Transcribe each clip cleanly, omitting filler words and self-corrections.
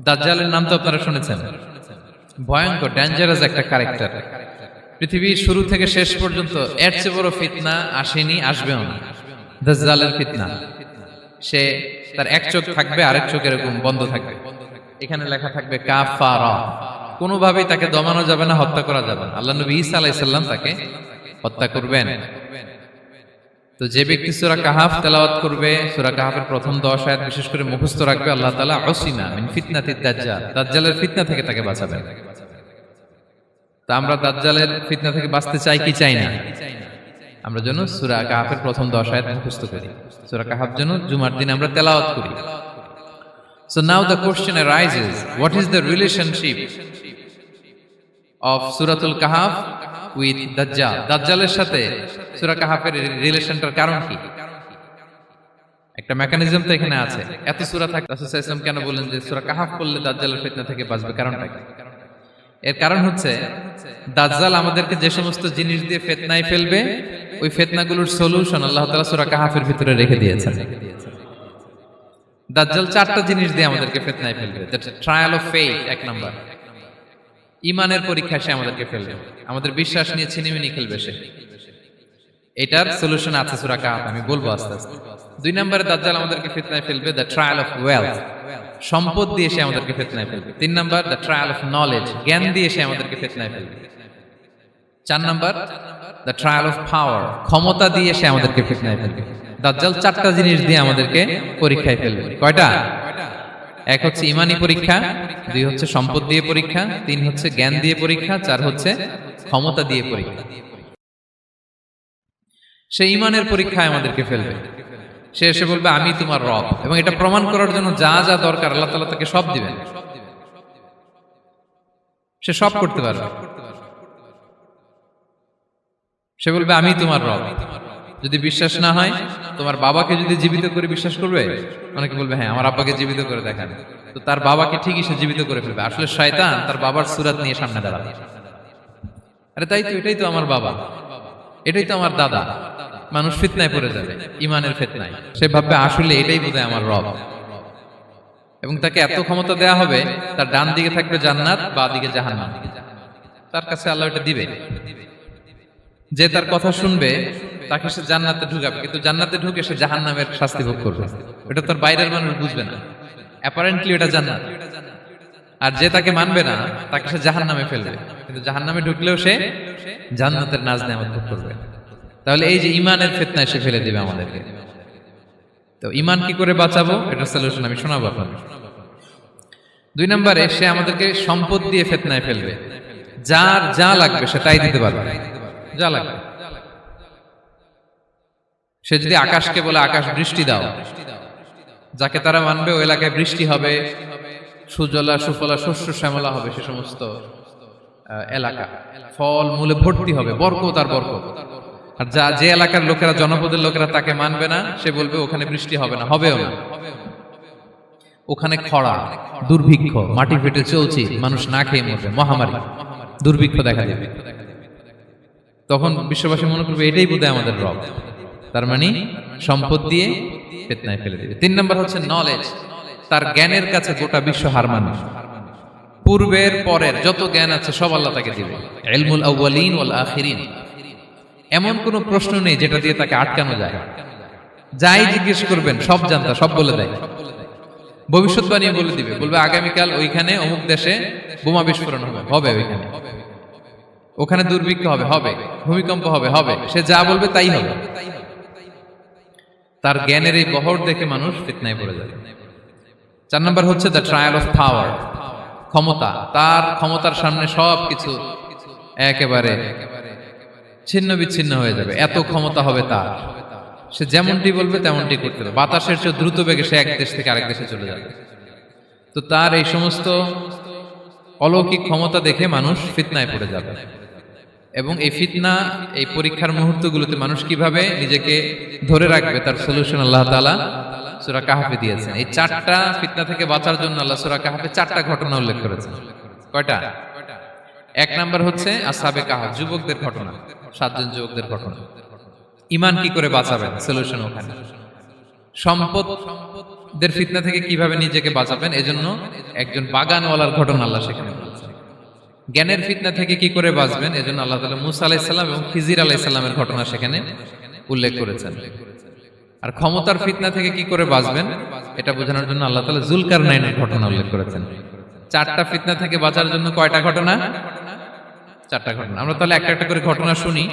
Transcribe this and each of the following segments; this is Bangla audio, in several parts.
দাজ্জালের নাম তো আপনারা শুনেছেন। ভয়ঙ্কর ডেঞ্জারাস একটা ক্যারেক্টার। পৃথিবীর শুরু থেকে শেষ পর্যন্ত এর চেয়ে বড় ফিতনা আসেনি, আসবেও না। দাজ্জালের ফিতনা। সে তার এক চোখ থাকবে, আরেক চোখ এরকম বন্ধ থাকবে, এখানে লেখা থাকবে কাফারা। কোনোভাবেই তাকে দমানো যাবে না, হত্যা করা যাবে না। আল্লাহ নবী ঈসা আলাইহিস সালাম তাকে হত্যা করবেন। তো যে ব্যক্তি সূরা কাহাফ তেলাওয়াত করবে, সূরা কাহাফের প্রথম 10 আয়াত বিশেষ করে মুখস্থ রাখবে, আল্লাহ তাআলা উসিমা মিন ফিতনাতিদ দাজ্জাল, দাজ্জালের ফিতনা থেকে তাকে বাঁচাবেন। তা আমরা দাজ্জালের ফিতনা থেকে বাঁচতে চাই কি চাই না? আমরা যেন সূরা কাহাফের প্রথম 10 আয়াত মুখস্থ করি, সূরা কাহাফ যেন জুমার দিন আমরা তেলাওয়াত করি। So now the question arises, what is the relationship of Suratul Kahf with Dajjal? দাজ্জালের সাথে সূরা কাহাফের রিলেশনটার কারণ কি? একটা মেকানিজম তো এখানে আছে। এত সূরা থাকতে রাসূল সাল্লাল্লাহু আলাইহি ওয়াসাল্লাম কেন বলেন যে সূরা কাহাফ পড়লে দাজ্জালের ফিতনা থেকে বাঁচবে? কারণটা কি? এর কারণ হচ্ছে দাজ্জাল আমাদেরকে যে সমস্ত জিনিস দিয়ে ফিতনায় ফেলবে, ওই ফিতনাগুলোর সলিউশন আল্লাহ তাআলা সূরা কাহাফের ভিতরে রেখে দিয়েছেন। দাজ্জাল 4টা জিনিস দিয়ে আমাদেরকে ফিতনায় ফেলবে। দ্যাটস ট্রায়াল অফ ফেথ, এক নাম্বার। ঈমানের পরীক্ষায় সে আমাদেরকে ফেলবে, আমাদের বিশ্বাস নিয়ে ছিনিমিনি খেলবে সে। এটার সলিউশন আছে সূরা কাহাফ, আমি বলবো আস্তে আস্তে। 2 নম্বরে দাজ্জাল আমাদেরকে ফিতনায় ফেলবে, দ্য ট্রায়াল অফ ওয়েলথ, সম্পদ দিয়ে সে আমাদেরকে ফিতনায় ফেলবে। 3 নম্বর দ্য ট্রায়াল অফ নলেজ, জ্ঞান দিয়ে সে আমাদেরকে ফিতনায় ফেলবে। 4 নম্বর দ্য ট্রায়াল অফ পাওয়ার, ক্ষমতা দিয়ে সে আমাদেরকে ফিতনায় ফেলবে। দাজ্জাল 4টা জিনিস দিয়ে আমাদেরকে পরীক্ষায় ফেলবে। কয়টা? 1 হচ্ছে ঈমানি পরীক্ষা, 2 হচ্ছে সম্পদ দিয়ে পরীক্ষা, 3 হচ্ছে জ্ঞান দিয়ে পরীক্ষা, 4 হচ্ছে ক্ষমতা দিয়ে পরীক্ষা। সে ঈমানের পরীক্ষায় আমাদেরকে ফেলবে। সে এসে বলবে আমি তোমার রব, এবং এটা প্রমাণ করার জন্য যা যা দরকার আল্লাহ তাআলা তাকে সব দিবেন। সে সব করতে পারবে। সে বলবে আমি তোমার রব। যদি বিশ্বাস না হয়, তোমার বাবাকে যদি জীবিত করে বিশ্বাস করবে? অনেকে বলবে হ্যাঁ আমার আব্বাকে জীবিত করে দেখান। তো তার বাবাকে ঠিকই সে জীবিত করে ফেলবে। আসলে শয়তান তার বাবার সূরত নিয়ে সামনে দাঁড়াবে। আরে তাই তো, এটাই তো আমার বাবা, এটাই তো আমার দাদা। মানুষ ফিতনায় পড়ে যাবে, ঈমানের ফিতনায়। সে ভাববে আসলে এটাই বোধহয় আমার রব, এবং তাকে এত ক্ষমতা দেয়া হবে, তার ডান দিকে থাকবে জান্নাত, বাঁ দিকে জাহান্নাম। তার কাছে আল্লাহ এটা দিবে। যে তার কথা শুনবে তাকে সে জান্নাতে ঢুকাবে, কিন্তু জান্নাতে ঢুকে সে জাহান্নামের শাস্তি ভোগ করবে। এটা তার বাইরের মানুষ বুঝবে না, অ্যাপারেন্টলি এটা জান্নাত। আর যে তাকে মানবে না তাকে সে জাহান্নামে ফেলবে, কিন্তু জাহান্নামে ঢুকলেও সে জান্নাতের নাজ নেয়ামত ভোগ করবে। তাহলে এই যে ঈমানের ফিতনায় সে ফেলে দিবে আমাদেরকে। তো ঈমান কি করে বাঁচাবো, এটার সলিউশন আমি শোনাবো আপনাদের। 2 নম্বরে সে আমাদেরকে সম্পদ দিয়ে ফিতনায় ফেলবে। যার যা লাগবে সে তাই দিতে পারবে, যা লাগবে। সে যদি আকাশকে বলে আকাশ বৃষ্টি দাও, যাকে তারা মানবে ওই এলাকায় বৃষ্টি হবে, সুজলা সুফলা শস্য শ্যামলা হবে সে সমস্ত এলাকা, ফল মূলে ভর্তি হবে, বরকত আর বরকত। আর যে এলাকার লোকেরা, জনপদের লোকেরা তাকে মানবে না, সে বলবে ওখানে বৃষ্টি হবে না, হবেও না। ওখানে খরা, দুর্ভিক্ষ, মাটি ফেটে চলছে, মানুষ না খেয়ে মরবে, মহামারী, দুর্ভিক্ষ দেখা দেবে। তখন বিশ্ববাসী মনে করবে এটাই বোধহয় আমাদের রব। তার মানে সম্পদ দিয়ে ফিতনায় ফেলে দিবে। 3 নম্বর হচ্ছে নলেজ, তার জ্ঞানের কাছে গোটা বিশ্ব হার মানবে। পূর্বের পরের যত জ্ঞান আছে সব আল্লাহ তাকে দিবে। ইলমুল আউয়ালিন ওয়াল আখিরিন, এমন কোন প্রশ্ন নেই যেটা দিয়ে তাকে আটকানো যায়। যাই জিজ্ঞেস করবেন সব জানতা, সব বলে দেয়। ভবিষ্যৎবাণী বলে দিবে, বলবে আগামীকাল ওইখানে অমুক দেশে বোমা বিস্ফোরণ হবে, হবে ওইখানে, ওখানে দুর্ভিক্ষ হবে, হবে, ভূমিকম্প হবে, হবে। সে যা বলবে তাই হবে। তার জ্ঞানের এই বহর দেখে মানুষ ফিতনায় পড়ে যাবে। 4 নম্বর হচ্ছে দ্য ট্রায়াল অফ পাওয়ার, ক্ষমতা। তার ক্ষমতার সামনে সবকিছু একেবারে ছিন্ন বিচ্ছিন্ন হয়ে যাবে, এত ক্ষমতা হবে তার। সে যেমনটি বলবে তেমনটি করতে হবে। বাতাসের চেয়ে দ্রুত বেগে সে এক দেশ থেকে আরেক দেশে চলে যাবে। তো তার এই সমস্ত অলৌকিক ক্ষমতা দেখে মানুষ ফিতনায় পড়ে যাবে। এবং এই ফিতনা, এই পরীক্ষার মুহূর্তগুলোতে মানুষ কিভাবে নিজেকে ধরে রাখবে তার সলিউশন আল্লাহ তাআলা সূরা কাহফে দিয়েছেন। এই 4টা ফিতনা থেকে বাঁচার জন্য আল্লাহ সূরা কাহফে 4টা ঘটনা উল্লেখ করেছেন। কয়টা? 1 নাম্বার হচ্ছে আসহাবে কাহফ, যুবকদের ঘটনা, 7 জন যুবকদের ঘটনা। ঈমান কি করে বাঁচাবেন, সলিউশন ওখানে। সম্পদ দের ফিতনা থেকে কিভাবে নিজেকে বাঁচাবেন, এজন্য একজন বাগানওয়ালার ঘটনা আল্লাহ সেখানে বলেছেন। জ্ঞানের ফিতনা থেকে কি করে বাঁচবেন, এজন্য আল্লাহ তাআলা মুসা আলাইহিস সালাম এবং খিজির আলাইহিস সালামের ঘটনা সেখানে উল্লেখ করেছেন। আর ক্ষমতার ফিতনা থেকে কি করে বাঁচবেন এটা বোঝানোর জন্য আল্লাহ তাআলা যুলকারনাইনের ঘটনা উল্লেখ করেছেন। চারটা ফিতনা থেকে বাঁচার জন্য কয়টা ঘটনা? চারটা ঘটনা। আমরা তাহলে একটা একটা করে ঘটনা শুনি,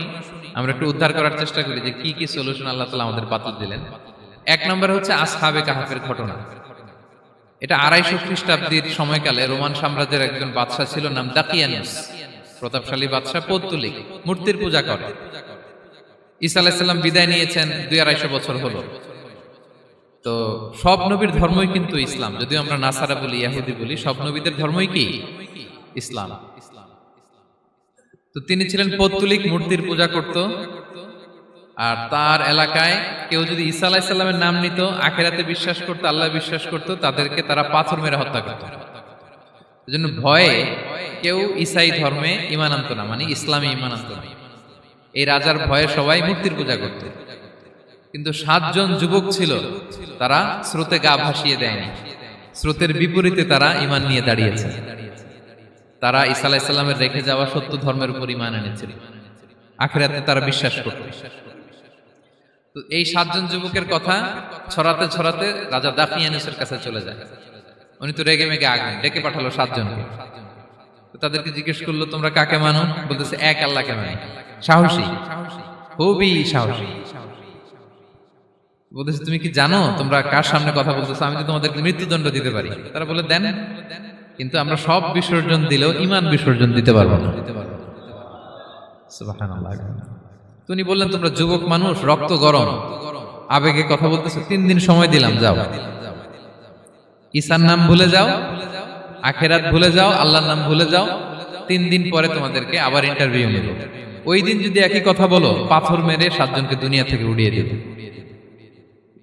আমরা একটু উদ্ধার করার চেষ্টা করি যে কি কি সলিউশন আল্লাহ তাআলা আমাদের বাতলে দিলেন। এক নম্বর হচ্ছে আসহাবে কাহাফের ঘটনা। এটা 250 খ্রিস্টাব্দের সময়কালে রোমান সাম্রাজ্যের একজন বাদশা ছিল, নাম দাকিয়ানুস। প্রতাপশালী বাদশা, পৌত্তলিক, মূর্তির পূজা করে। ঈসা আলাইহিস সালাম বিদায় নিয়েছেন 200-250 বছর হলো। তো সব নবীর ধর্মই কিন্তু ইসলাম, যদিও আমরা নাসারা বলি, ইহুদি বলি, সব নবীদের ধর্মই কি ইসলাম। তো তিনি ছিলেন পৌত্তলিক, মূর্তির পূজা করত। আর তার এলাকায় কেউ যদি ঈসা আলাইহিস সালামের নাম নিত, আখিরাতে বিশ্বাস করত, আল্লাহ বিশ্বাস করত, তাদেরকে তারা পাথর মেরে হত্যা করত। এজন্য ভয়ে কেউ ঈসাই ধর্মে ঈমান আনতো না, মানে ইসলামে ঈমান আনতো না। এই রাজার ভয়ে সবাই মূর্তির পূজা করত। কিন্তু 7 জন যুবক ছিল, তারা স্রোতে গা ভাসিয়ে দেয়নি, স্রোতের বিপরীতে তারা ঈমান নিয়ে দাঁড়িয়েছে। তারা ঈসা আলাইহিস সালামের রেখে যাওয়া সত্য ধর্মের উপর ঈমান এনেছিল, আখিরাতে তারা বিশ্বাস করত। তো এই 7 জন যুবকের কথা ছড়াতে ছড়াতে রাজা দাকিয়ানুসের কাছে চলে যায়। উনি তো রেগে মেগে আগুন, ডেকে পাঠালো 7 জনকে। তো তাদেরকে জিজ্ঞেস করলো, তোমরা কাকে মানো? বলতেছে এক আল্লাহকে মানি। সাহসী, খুবই সাহসী। বলতেছে তুমি কি জানো তোমরা কার সামনে কথা বলতেছো? আমি তো তোমাদেরকে মৃত্যুদণ্ড দিতে পারি। তারা বলে দেন, কিন্তু আমরা সব বিসর্জন দিলেও ঈমান বিসর্জন দিতে পারবো না। সুবহানাল্লাহ। উনি বললেন, তোমরা যুবক মানুষ, রক্ত গরম, আবেগে কথা বলতেছো, 3 দিন সময় দিলাম, যাও ঈসার নাম ভুলে যাও, আখিরাত ভুলে যাও, আল্লাহর নাম ভুলে যাও। 3 দিন পরে তোমাদেরকে আবার ইন্টারভিউ নেব। ওই দিন যদি একই কথা বলো, পাথর মেরে 7 জনকে দুনিয়া থেকে উড়িয়ে দেব।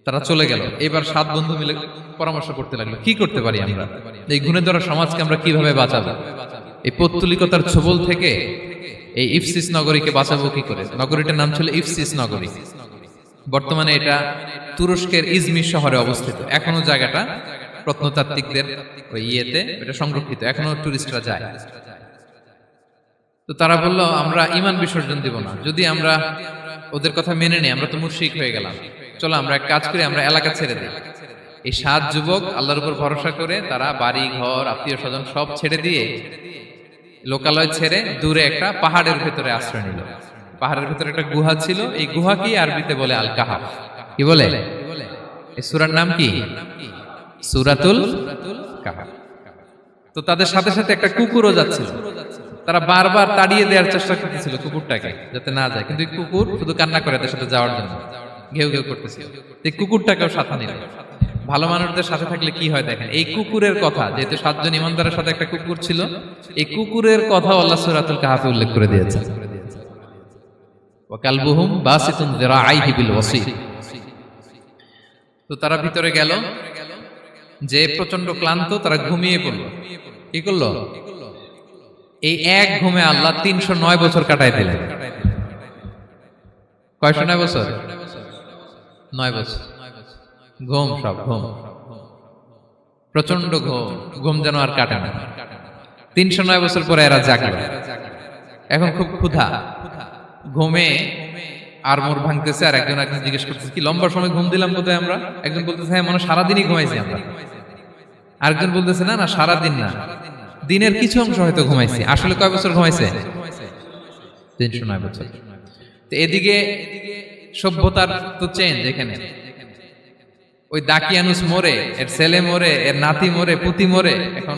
তারা চলে গেল। এবার 7 বন্ধু মিলে পরামর্শ করতে লাগলো, কি করতে পারি আমরা, এই গুণে ধরা সমাজকে আমরা কিভাবে বাঁচাবো, এই পৌত্তলিকতার ছোবল থেকে এই ইফসিস নগরীকে বাঁচাবো কি করে। নগরীটার নাম ছিল ইফসিস নগরী। বর্তমানে এটা তুরস্কের ইজমির শহরে অবস্থিত। এখনো জায়গাটা প্রত্নতাত্ত্বিকদের ওই ইয়েতে এটা সংরক্ষিত, এখনো টুরিস্টরা যায়। তো তারা বলল, আমরা ঈমান বিসর্জন দিব না, যদি আমরা ওদের কথা মেনে নিই আমরা তো মুশরিক হয়ে গেলাম, চলো আমরা এক কাজ করি, আমরা এলাকা ছেড়ে দিই। এই 7 যুবক আল্লাহর উপর ভরসা করে তারা বাড়ি ঘর, আত্মীয় স্বজন সব ছেড়ে দিয়ে, লোকালয় ছেড়ে দূরে একটা পাহাড়ের ভেতরে আশ্রয় নিল। পাহাড়ের ভেতরে একটা গুহা ছিল, এই গুহা কি আরবিতে বলে আল কাহাফ। কি বলে? এই সূরার নাম কি? সূরাতুল কাহাফ। তো তাদের সাথে সাথে একটা কুকুরও যাচ্ছিল। তারা বারবার তাড়িয়ে দেওয়ার চেষ্টা করতেছিল কুকুরটাকে, যাতে না যায়, কিন্তু কুকুর শুধু কান্না করে তাদের সাথে যাওয়ার জন্য, ঘেউ ঘেউ করতেছিল। এই কুকুরটাকেও সাথে নিল। ভালো মানুষদের সাথে থাকলে কি হয় দেখেন, এই কুকুরের কথা, যেহেতু 7 জন ইমানদারের সাথে একটা কুকুর ছিল, এই কুকুরের কথা আল্লাহ সূরাতুল কাহাফে উল্লেখ করে দিয়েছেন। ওয়া কালবুহুম বাসিতুন যিরাআইহি বিল ওয়াসিল। তো তারা ভিতরে গেল, যে প্রচন্ড ক্লান্ত, তারা ঘুমিয়ে পড়ল। কি করলো? এই এক ঘুমে আল্লাহ 309 বছর কাটায় দিলেন। কয়শো 9 বছর? 9 বছর ঘুম, সব ঘুম, প্রচন্ড ঘুম, ঘুম যেন আর কাটে না। 309 বছর পরে এরা জাগলো। এখন খুব ক্ষুধা, ঘুমে আর মোর ভাঙতেছে। আর একজন জিজ্ঞেস করতেছে, কি লম্বা সময় ঘুম দিলাম কোথায় আমরা? একজন বলতেছে, হ্যাঁ মনে সারাদিনই ঘুমাইছি আমরা। আরেকজন বলতেছে, না না সারাদিন না, দিনের কিছু অংশ হয়তো ঘুমাইছি। আসলে কয় বছর ঘুমাইছে? 309 বছর। তো এদিকে সভ্যতার তো চেঞ্জ। এখানে ওই দাকিয়ানুস মরে, এর ছেলে মরে, এর নাতি মরে, পুতি মরে, এখন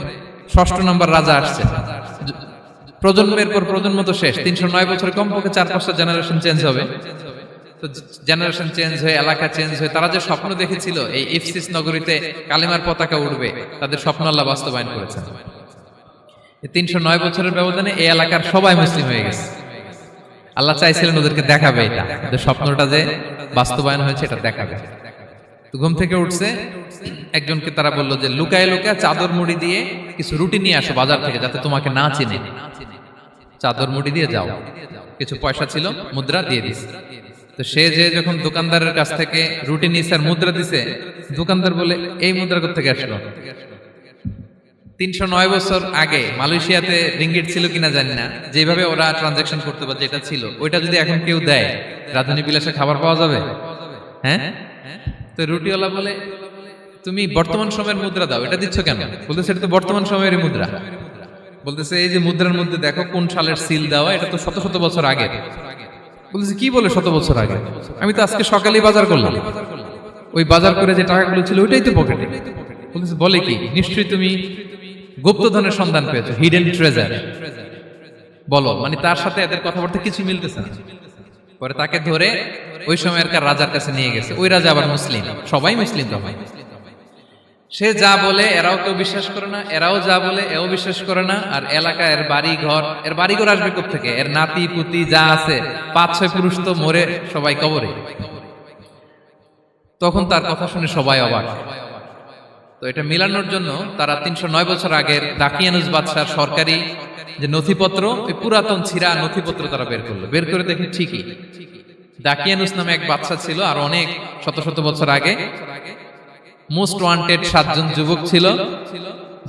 6ষ্ঠ নম্বর রাজা আসছে। প্রজন্মের পর প্রজন্ম তো শেষ। 309 বছরে কমপক্ষে 4-5টা জেনারেশন চেঞ্জ হবে। তো জেনারেশন চেঞ্জ হয়ে, এলাকা চেঞ্জ হয়ে, তারা যে স্বপ্ন দেখেছিল এই ইফসিস নগরীতে কালিমার পতাকা উঠবে, তাদের স্বপ্ন আল্লাহ বাস্তবায়ন করেছেন। 309 বছরের ব্যবধানে এই এলাকার সবাই মুসলিম হয়ে গেছে। আল্লাহ চাইছিলেন ওদেরকে দেখাবে এটা, যে স্বপ্নটা যে বাস্তবায়ন হয়েছে এটা দেখাবে। তো ঘুম থেকে উঠছে, একজনকে তারা বললো যে লুকায় লুকায় চাদর মুড়ি দিয়ে কিছু রুটি নিয়ে আসো বাজার থেকে, যাতে তোমাকে না চিনে। চাদর মুড়ি দিয়ে যাও। কিছু পয়সা ছিল, মুদ্রা দিয়ে দিস। তো সে যে যখন দোকানদারের কাছ থেকে রুটি নিছে আর মুদ্রা দিছে, দোকানদার বলে এই মুদ্রা কোত্থেকে আসলো? 309 বছর আগে মালয়েশিয়াতে রিঙ্গিট ছিল কিনা জানি না, যেভাবে ওরা ট্রানজাকশন করতে পারে যেটা ছিল ওইটা যদি এখন কেউ দেয়, রাজধানী বিলাসে খাবার পাওয়া যাবে? হ্যাঁ। তো রুটিওয়ালা বলে তুমি বর্তমান সময়ের মুদ্রা দাও, এটা দিচ্ছ কেন? বলতেছে এটা তো বর্তমান সময়ের মুদ্রা। বলতেছে এই যে মুদ্রার মধ্যে দেখো কোন সালের সিল দেওয়া, এটা তো শত শত বছর আগে। বলতেছে কি বলে শত বছর আগে? আমি তো আজকে সকালেই বাজার করলাম, ওই বাজার করে যে টাকাগুলো ছিল ওইটাই তো পকেটে। বলতেছে বলে কি? নিশ্চয়ই তুমি গুপ্তধনের সন্ধান পেয়েছো, হিডেন ট্রেজার। বলো, মানে তার সাথে এদের কথাবার্তা কিছু মিলতেছে না। পরে তাকে ধরে ওই সময়কার রাজার কাছে নিয়ে গেছে। ওই রাজা আবার মুসলিম, সবাই মুসলিম তখন। সে যা বলে এরাও কেউ বিশ্বাস করে না, এরাও যা বলে এও বিশ্বাস করে না। আর এলাকা এর বাড়িঘর আসবে কোত্থেকে? এর নাতি পুতি যা আছে 5-6 পুরুষ তো মরে সবাই কবরে। তখন তার কথা শুনে সবাই অবাক। তো এটা মিলানোর জন্য তারা 309 বছর আগের দাকিয়ানুস বাদশার সরকারি যে নথিপত্র, ওই পুরাতন ছিঁড়া নথিপত্র তারা বের করলো। বের করে দেখে ঠিকই দাকিয়ানুস নামে এক বাদশা ছিল, আর অনেক শত শত বছর আগে মোস্ট ওয়ান্টেড 7 জন যুবক ছিল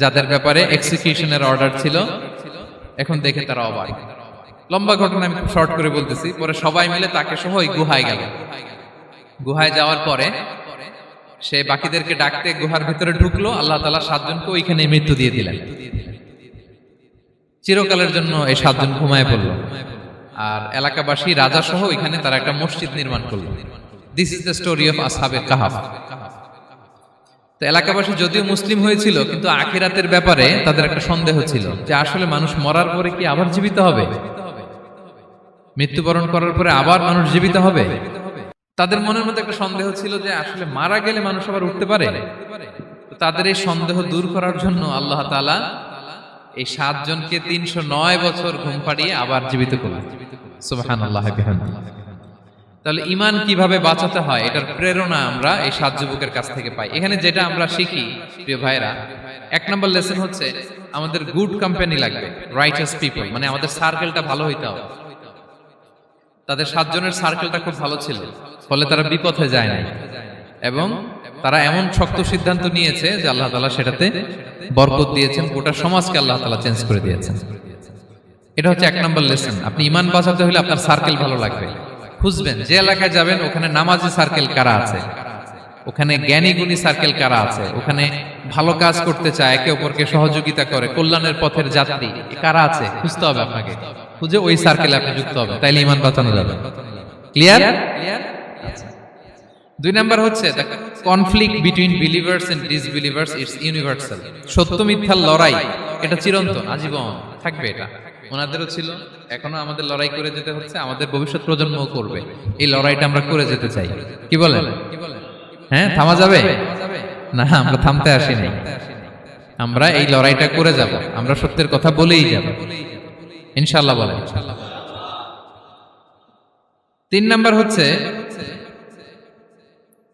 যাদের ব্যাপারে এক্সিকিউশনের অর্ডার ছিল। এখন দেখে তারা অবাক। লম্বা ঘটনা আমি খুব শর্ট করে বলতেছি। পরে সবাই মিলে তাকে সহ ওই গুহায় গেল। গুহায় যাওয়ার পরে সে বাকিদেরকে ডাকতে গুহার ভিতরে ঢুকলো। আল্লাহ তাআলা 7 জনকে ওইখানে মৃত্যু দিয়ে দিলেন। চিরকালের জন্য এই 7 জন ঘুমায় পড়লো। আর এলাকাবাসী রাজা সহ ওইখানে তারা একটা মসজিদ নির্মাণ করলো। This is the story of আসহাবে কাহাফ। তো এলাকাবাসী যদিও মুসলিম হয়েছিল, কিন্তু আখিরাতের ব্যাপারে তাদের একটা সন্দেহ ছিল যে আসলে মানুষ মরার পরে কি আবার জীবিত হবে? মৃত্যুবরণ করার পরে আবার মানুষ জীবিত হবে? তাদের মনের মধ্যে একটা সন্দেহ ছিল যে আসলে মারা গেলে মানুষ আবার উঠতে পারে। তাদের এই সন্দেহ দূর করার জন্য আল্লাহ তাআলা এই 7 জনকে 309 বছর ঘুম পাড়িয়ে আবার জীবিত করলেন। সুবহানাল্লাহ বিহামদিহি। তাহলে ঈমান কিভাবে বাঁচাতে হয় এটার প্রেরণা আমরা এই 7 যুবকের কাছ থেকে পাই। এখানে যেটা আমরা শিখি প্রিয় ভাইরা, 1 নম্বর লেসন হচ্ছে আমাদের গুড কোম্পানি লাগবে, রাইটাস পিপল, মানে আমাদের সার্কেলটা ভালো হইতে হবে। তাদের 7 জনের সার্কেলটা খুব ভালো ছিল, ফলে তারা বিপথে যায় না এবং তারা এমন শক্ত সিদ্ধান্ত নিয়েছে যে আল্লাহ তাআলা সেটাতে বরকত দিয়েছেন, গোটা সমাজকে আল্লাহ তাআলা চেঞ্জ করে দিয়েছেন। এটা হচ্ছে 1 নম্বর লেসন। আপনি ঈমান বাঁচাতে হলে আপনার সার্কেল ভালো লাগবে। খুঁজবেন যে এলাকায় যাবেন ওখানে নামাজি সার্কেল কারা আছে, ওখানে জ্ঞানী গুণী সার্কেল কারা আছে, ওখানে ভালো কাজ করতে চায়, একে অপরকে সহযোগিতা করে, কল্যাণের পথের যাত্রী কারা আছে খুঁজতে হবে আপনাকে। খুঁজে ওই সার্কেলে আপনি যুক্ত হবে, তাইলে ঈমান বাঁচানো যাবে। ক্লিয়ার? 2 নাম্বার হচ্ছে the conflict between believers and disbelievers it's universal. সত্য মিথ্যার লড়াই এটা চিরন্তন, আজীবন থাকবে। এটা ওনাদেরও ছিল, এখনো আমাদের লড়াই করে যেতে হচ্ছে, আমাদের ভবিষ্যৎ প্রজন্মও করবে। এই লড়াইটা আমরা করে যেতে চাই। কি বলেন? হ্যাঁ, থামা যাবে না? আমরা থামতে আসিনি, আমরা এই লড়াইটা করে যাব। আমরা সত্যের কথা বলেই যাব ইনশাআল্লাহ। বলেন। 3 নাম্বার হচ্ছে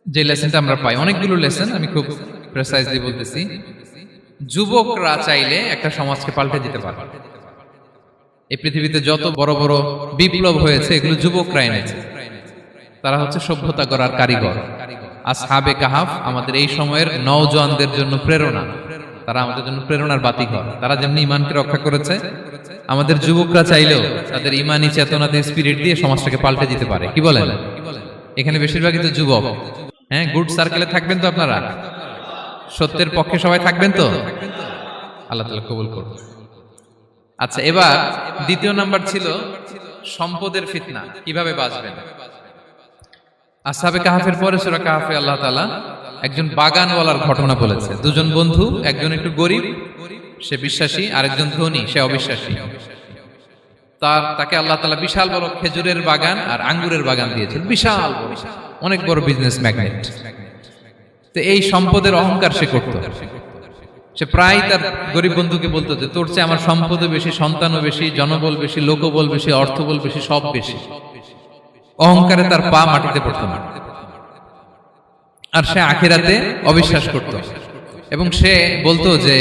যে লেসনটা আমরা পাই, অনেকগুলো লেসন, আমি খুব প্রেসাইজলি বলতেছি। যুবকরা চাইলে একটা সমাজকে পাল্টে দিতে পারে। এই পৃথিবীতে যত বড় বড় বিপ্লব হয়েছে এগুলো যুবকরা এনেছে। তারা হচ্ছে সভ্যতা গড়ার কারিগর। আসহাবে কাহাফ আমাদের এই সময়ের নওজওয়ানদের জন্য প্রেরণা। তারা আমাদের জন্য প্রেরণার বাতিঘর। তারা যেমনি ঈমানকে রক্ষা করেছে, আমাদের যুবকরা চাইলেও তাদের ঈমানি চেতনাতে স্পিরিট দিয়ে সমাজটাকে পাল্টে দিতে পারে। কি বলেন? এখানে বেশিরভাগই তো যুবক। হ্যাঁ, গুড সার্কেলে থাকবেন তো আপনারা? সত্যের পক্ষে সবাই থাকবেন তো? আল্লাহ তাআলা কবুল করুন। আচ্ছা, এবার 2 নাম্বার ছিল সম্পদের ফিতনা, কিভাবে বাঁচবেন। আসহাবে কাহাফের পরে সূরা কাহাফে আল্লাহ তাআলা একজন বাগানওয়ালার ঘটনা বলেছে। 2 জন বন্ধু, একজন একটু গরিব, সে বিশ্বাসী, আরেকজন ধনী, সে অবিশ্বাসী। তাকে আল্লাহ তাআলা বিশাল বড় খেজুরের বাগান আর আঙ্গুরের বাগান দিয়েছেন, বিশাল বড়, অনেক বড় বিজনেস ম্যাগনেট। তো এই সম্পদের অহংকার সে করত। সে প্রায় তার গরিব বন্ধুকে বলতো যে তোর চেয়ে আমার সম্পদও বেশি, সন্তানও বেশি, জনবল বেশি, লোকবল বেশি, অর্থবল বেশি, সব বেশি। অহংকারে তার পা মাটিতে পড়তো না। আর সে আখিরাতে অবিশ্বাস করত এবং সে বলতো যে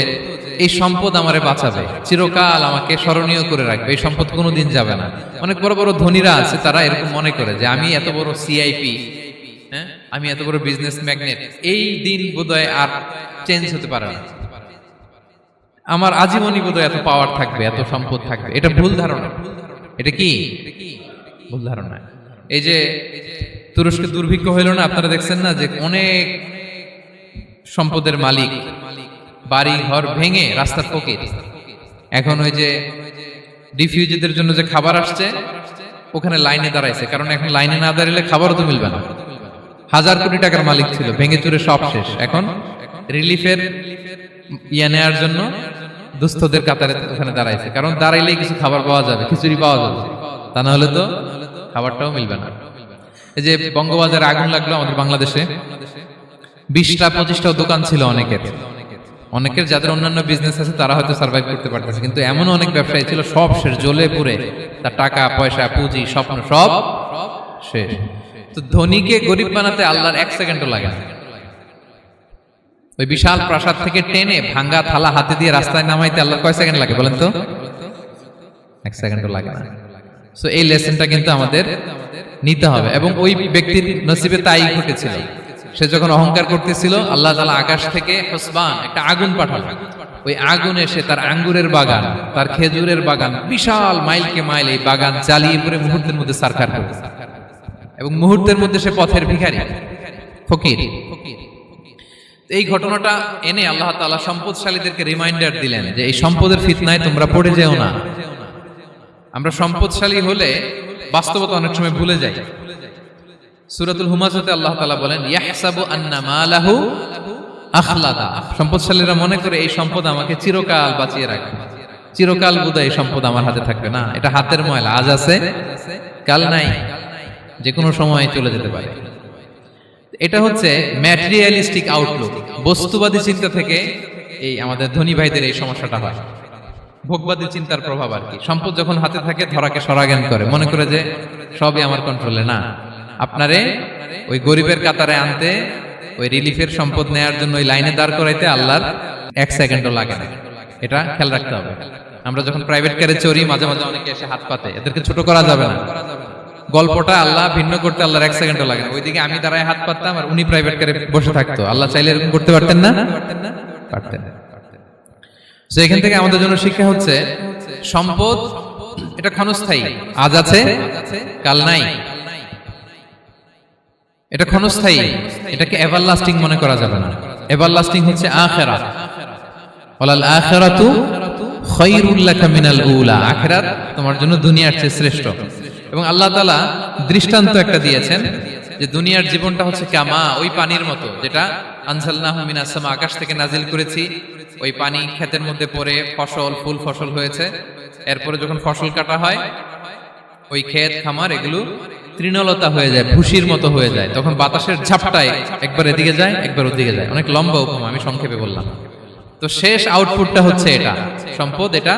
এই সম্পদ আমারে বাঁচাবে, চিরকাল আমাকে স্মরণীয় করে রাখবে, এই সম্পদ কোনোদিন যাবে না। অনেক বড় বড় ধনীরা আছে, তারা এরকম মনে করে যে আমি এত বড় সিআইপি, হ্যাঁ, আমি এত বড় বিজনেস ম্যাগনেট, এই দিন বোধহয় আর চেঞ্জ হতে পারে না, আমার আজীবনই বোধহয় এত পাওয়ার থাকবে, এত সম্পদ থাকবে। এটা ভুল ধারণা। এটা কি ভুল ধারণা? এই যে তুরস্কে দুর্ভিক্ষ হইল না, আপনারা দেখছেন না যে অনেক সম্পদের মালিক বাড়ি ঘর ভেঙে রাস্তার ফকির। এখন ওই যে ডিফিউজিদের জন্য যে খাবার আসছে, ওখানে লাইনে দাঁড়াইছে, কারণ এখন লাইনে না দাঁড়ালে খাবারও তো মিলবে না। 1000 কোটি টাকার মালিক ছিল, ভেঙে চুরে সব শেষ। এখন রিলিফের নেওয়ার জন্য দুস্থদের কাতারে ওখানে দাঁড়াইছে, কারণ দাঁড়াইলেই কিছু খাবার পাওয়া যাবে, খিচুড়ি পাওয়া যাবে, তা না হলে তো খাবারটাও মিলবে না। এই যে বঙ্গবাজারে আগুন লাগলো আমাদের বাংলাদেশে, 20টা-25টা দোকান ছিল অনেকের যাদের অন্যান্য বিজনেস আছে তারা হয়তো সার্ভাইভ করতে পারতেছে, কিন্তু এমন অনেক ব্যবসায়ী ছিল সব শেষ, জ্বলে পুড়ে, তার টাকা পয়সা পুঁজি স্বপ্ন সব শেষ। তো ধনীকে গরিব বানাতে আল্লাহর 1 সেকেন্ডও লাগে না। ওই বিশাল প্রাসাদ থেকে টেনে ভাঙ্গা থালা হাতে দিয়ে রাস্তায় নামাইতে আল্লাহর কয় সেকেন্ড লাগে বলেন তো? 1 সেকেন্ডও লাগে না। সো এই লেসনটা কিন্তু আমাদের নিতে হবে। এবং ওই ব্যক্তির নসিবে তাই ঘটেছিল। সে যখন অহংকার করতেছিল, আল্লাহ তাআলা আকাশ থেকে হুসবান একটা আগুন পাঠালো। ওই আগুন এসে তার আঙ্গুরের বাগান, তার খেজুরের বাগান, বিশাল মাইলকে মাইল এই বাগান জ্বালিয়ে পুরো মুহূর্তের মধ্যে সারখার করে, এবং মুহূর্তের মধ্যে সে পথের ভিখারি, ফকির। এই ঘটনাটা এনে আল্লাহ তাআলা সম্পদশালীদেরকে রিমাইন্ডার দিলেন যে এই সম্পদের ফিতনায় তোমরা পড়ে যেও না। আমরা সম্পদশালী হলে বাস্তবতা অনেক সময় ভুলে যাই। সূরাতুল হুমাজাতে আল্লাহ তাআলা বলেন, ইয়াহসাবু আন্না মালাহু আখলাদা। সম্পদশালীরা মনে করে এই সম্পদ আমাকে চিরকাল বাঁচিয়ে রাখবে, চিরকাল বোধহয় এই সম্পদ আমার হাতে থাকবে। না, এটা হাতের ময়লা, আজ আছে কাল নাই, যে কোনো সময় চলে যেতে পারে। এটা হচ্ছে ম্যাটেরিয়ালিস্টিক আউটলুক, বস্তুবাদী চিন্তা থেকে এই আমাদের ধনী ভাইদের এই সমস্যাটা হয়। ভোগবাদী চিন্তার প্রভাব আর কি। সম্পদ যখন হাতে থাকে ধরাকে সরাজ্ঞান করে, মনে করে যে সবই আমার কন্ট্রোলে। না, আপনারে ওই গরিবের কাতারে আনতে, ওই রিলিফের সম্পদ নেয়ার জন্য ওই লাইনে দাঁড় করাইতে আল্লাহর 1 সেকেন্ডও লাগে না। এটা খেয়াল রাখতে হবে। আমরা যখন প্রাইভেট কারে চড়ি, মাঝে মাঝে অনেকে এসে হাত পাতে, এদেরকে ছোট করা যাবে না। গল্পটা আল্লাহ ভিন্ন করতে আল্লাহর 1 সেকেন্ডও লাগে না। ওইদিকে আমি দাঁড়ায় হাত পাততাম আর উনি প্রাইভেট কারে বসে থাকতো। আল্লাহ চাইলে এরকম করতে পারতেন না? পারতেন। তো এখান থেকে আমাদের জন্য শিক্ষা হচ্ছে, সম্পদ এটা ক্ষণস্থায়ী, আজ আছে কাল নাই, এটা ক্ষণস্থায়ী, এটাকে এভারলাস্টিং মনে করা যাবে না। এভারলাস্টিং হচ্ছে আখিরাত। ওয়ালাল আখিরাতু খায়রুল লাকা মিনাল উলা। আখিরাত তোমার জন্য দুনিয়ার চেয়ে শ্রেষ্ঠ। এবং আল্লাহ তাআলা দৃষ্টান্ত একটা দিয়েছেন যে দুনিয়ার জীবনটা হচ্ছে কামা, ওই পানির মতো, যেটা আনজালনাহু মিনাস সামা, আকাশ থেকে নাজিল করেছি। ওই পানি ক্ষেতের মধ্যে পড়ে ফসল, ফুল ফসল হয়েছে। এরপরে যখন ফসল কাটা হয়, ওই ক্ষেত খামার এগুলো তৃণলতা হয়ে যায়, ভুসির মতো হয়ে যায়। তখন বাতাসের ঝাপটায় একবার এদিকে যায়, একবার ওদিকে যায়। অনেক লম্বা উপমা, আমি সংক্ষেপে বললাম। তো শেষ আউটপুটটা হচ্ছে এটা, সম্পদ এটা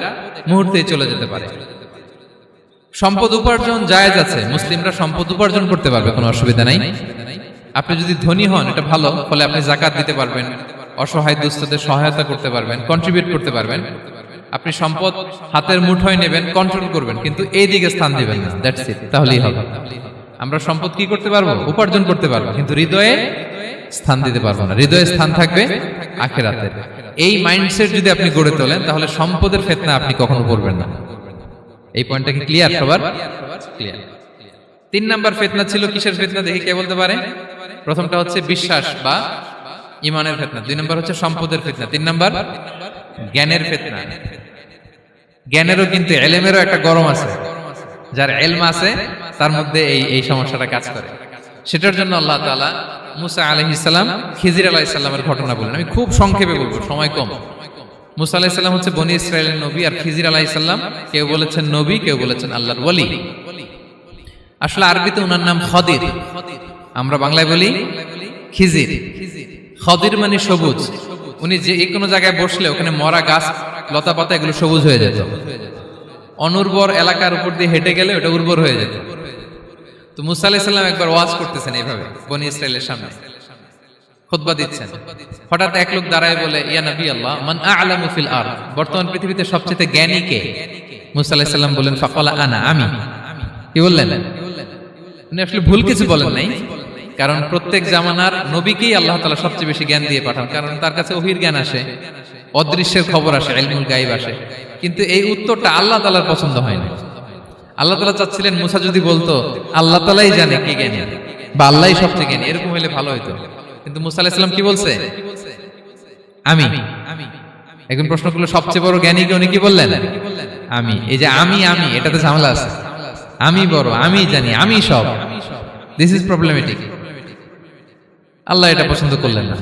মুহূর্তেই চলে যেতে পারে। সম্পদ উপার্জন জায়েজ আছে, মুসলিমরা সম্পদ উপার্জন করতে পারবে, কোনো অসুবিধা নাই। আপনি যদি ধনী হন এটা ভালো, ফলে আপনি যাকাত দিতে পারবেন, অসহায় দুস্থদের সহায়তা করতে পারবেন, কন্ট্রিবিউট করতে পারবেন। আপনি সম্পদ হাতের মুঠোয় নেবেন, কন্ট্রোল করবেন, কিন্তু এই দিকে স্থান দিবেন না। দ্যাটস ইট, তাহলেই হবে। আমরা সম্পদ কি করতে পারবো? উপার্জন করতে পারবো, কিন্তু হৃদয়ে স্থান দিতে পারবো না। হৃদয়ে স্থান থাকবে আখিরাতের। এই মাইন্ডসেট যদি আপনি গড়ে তোলেন, তাহলে সম্পদের ফিতনা আপনি কখনো পড়বেন না। এই পয়েন্টটা কি ক্লিয়ার সবার? ক্লিয়ার। 3 নাম্বার ফিতনা ছিল কিসের ফিতনা দেখি কে বলতে পারে? প্রথমটা হচ্ছে বিশ্বাস বা ঈমানের ফিতনা, 2 নাম্বার হচ্ছে সম্পদের ফিতনা, 3 নাম্বার জ্ঞানের ফিতনা। জ্ঞানেরও কিন্তু ইলমেরও একটা গরম আছে। যার ইলম আছে তার মধ্যে এই সমস্যাটা কাজ করে। সেটার জন্য আল্লাহ তাআলা মুসা আলাইহিস সালাম, খিজির আলাইহিস সালামের ঘটনা বলেন। আমি খুব সংক্ষেপে বলবো, সময় কম। মুসা আলাইহিস সালাম হচ্ছে বনি ইসরাইলের নবী, আর খিজির আলাইহিস সালাম কেউ বলেছেন নবী, কেউ বলেছেন আল্লাহর ওলি। আসলে আরবিতে ওনার নাম খদির, আমরা বাংলায় বলি খিজির। খদির মানে সবুজ। উনি যে কোনো জায়গায় বসলে ওখানে মরা গাছ, লতা পাতা এগুলো সবুজ হয়ে যেত। অনুর্বর এলাকার উপর দিয়ে হেঁটে গেলে ওটা উর্বর হয়ে যেত। তো মুসা আলাইহিস সালাম একবার ওয়াজ করতেছেন এইভাবে বনি ইসরাইলের সামনে। খুতবা দিচ্ছেন, হঠাৎ এক লোক দাঁড়ায় বলে, ইয়া নবী আল্লাহ, মান আ'লামু ফিল আরদ, বর্তমান পৃথিবীতে সবচেয়ে জ্ঞানী কে? মুসা আলাইহিস সালাম বলেন, ফাকালা আনা, আমি। কি বললেন? উনি আসলে ভুল কিছু বলেন নাই, কারণ প্রত্যেক জামানার নবীকেই আল্লাহ তাআলা সবচেয়ে বেশি জ্ঞান দিয়ে পাঠান, কারণ তার কাছে ওহীর জ্ঞান আসে, অদৃশ্যের খবর আসে, ইলমুল গায়ব আসে। কিন্তু এই উত্তরটা আল্লাহ তাআলার পছন্দ হয় না। আল্লাহ তাআলা চাচ্ছিলেন মুসা যদি বলতো আল্লাহ তাআলাই জানে কে জ্ঞানী বা আল্লাহই সবচেয়ে জ্ঞানী, এরকম হলে ভালো হতো। কিন্তু মুসা আলাইহিস সালাম কি বলছে? আমি। এখন প্রশ্ন করলো সবচেয়ে বড় জ্ঞানী কে? উনি কি বললেন? আমি। এই যে আমি এটাতে ঝামেলা আছে। আমি বড়, আমি জানি, আমি সব, দিস ইজ প্রবলেমেটিক। আল্লাহ এটা পছন্দ করলেন না।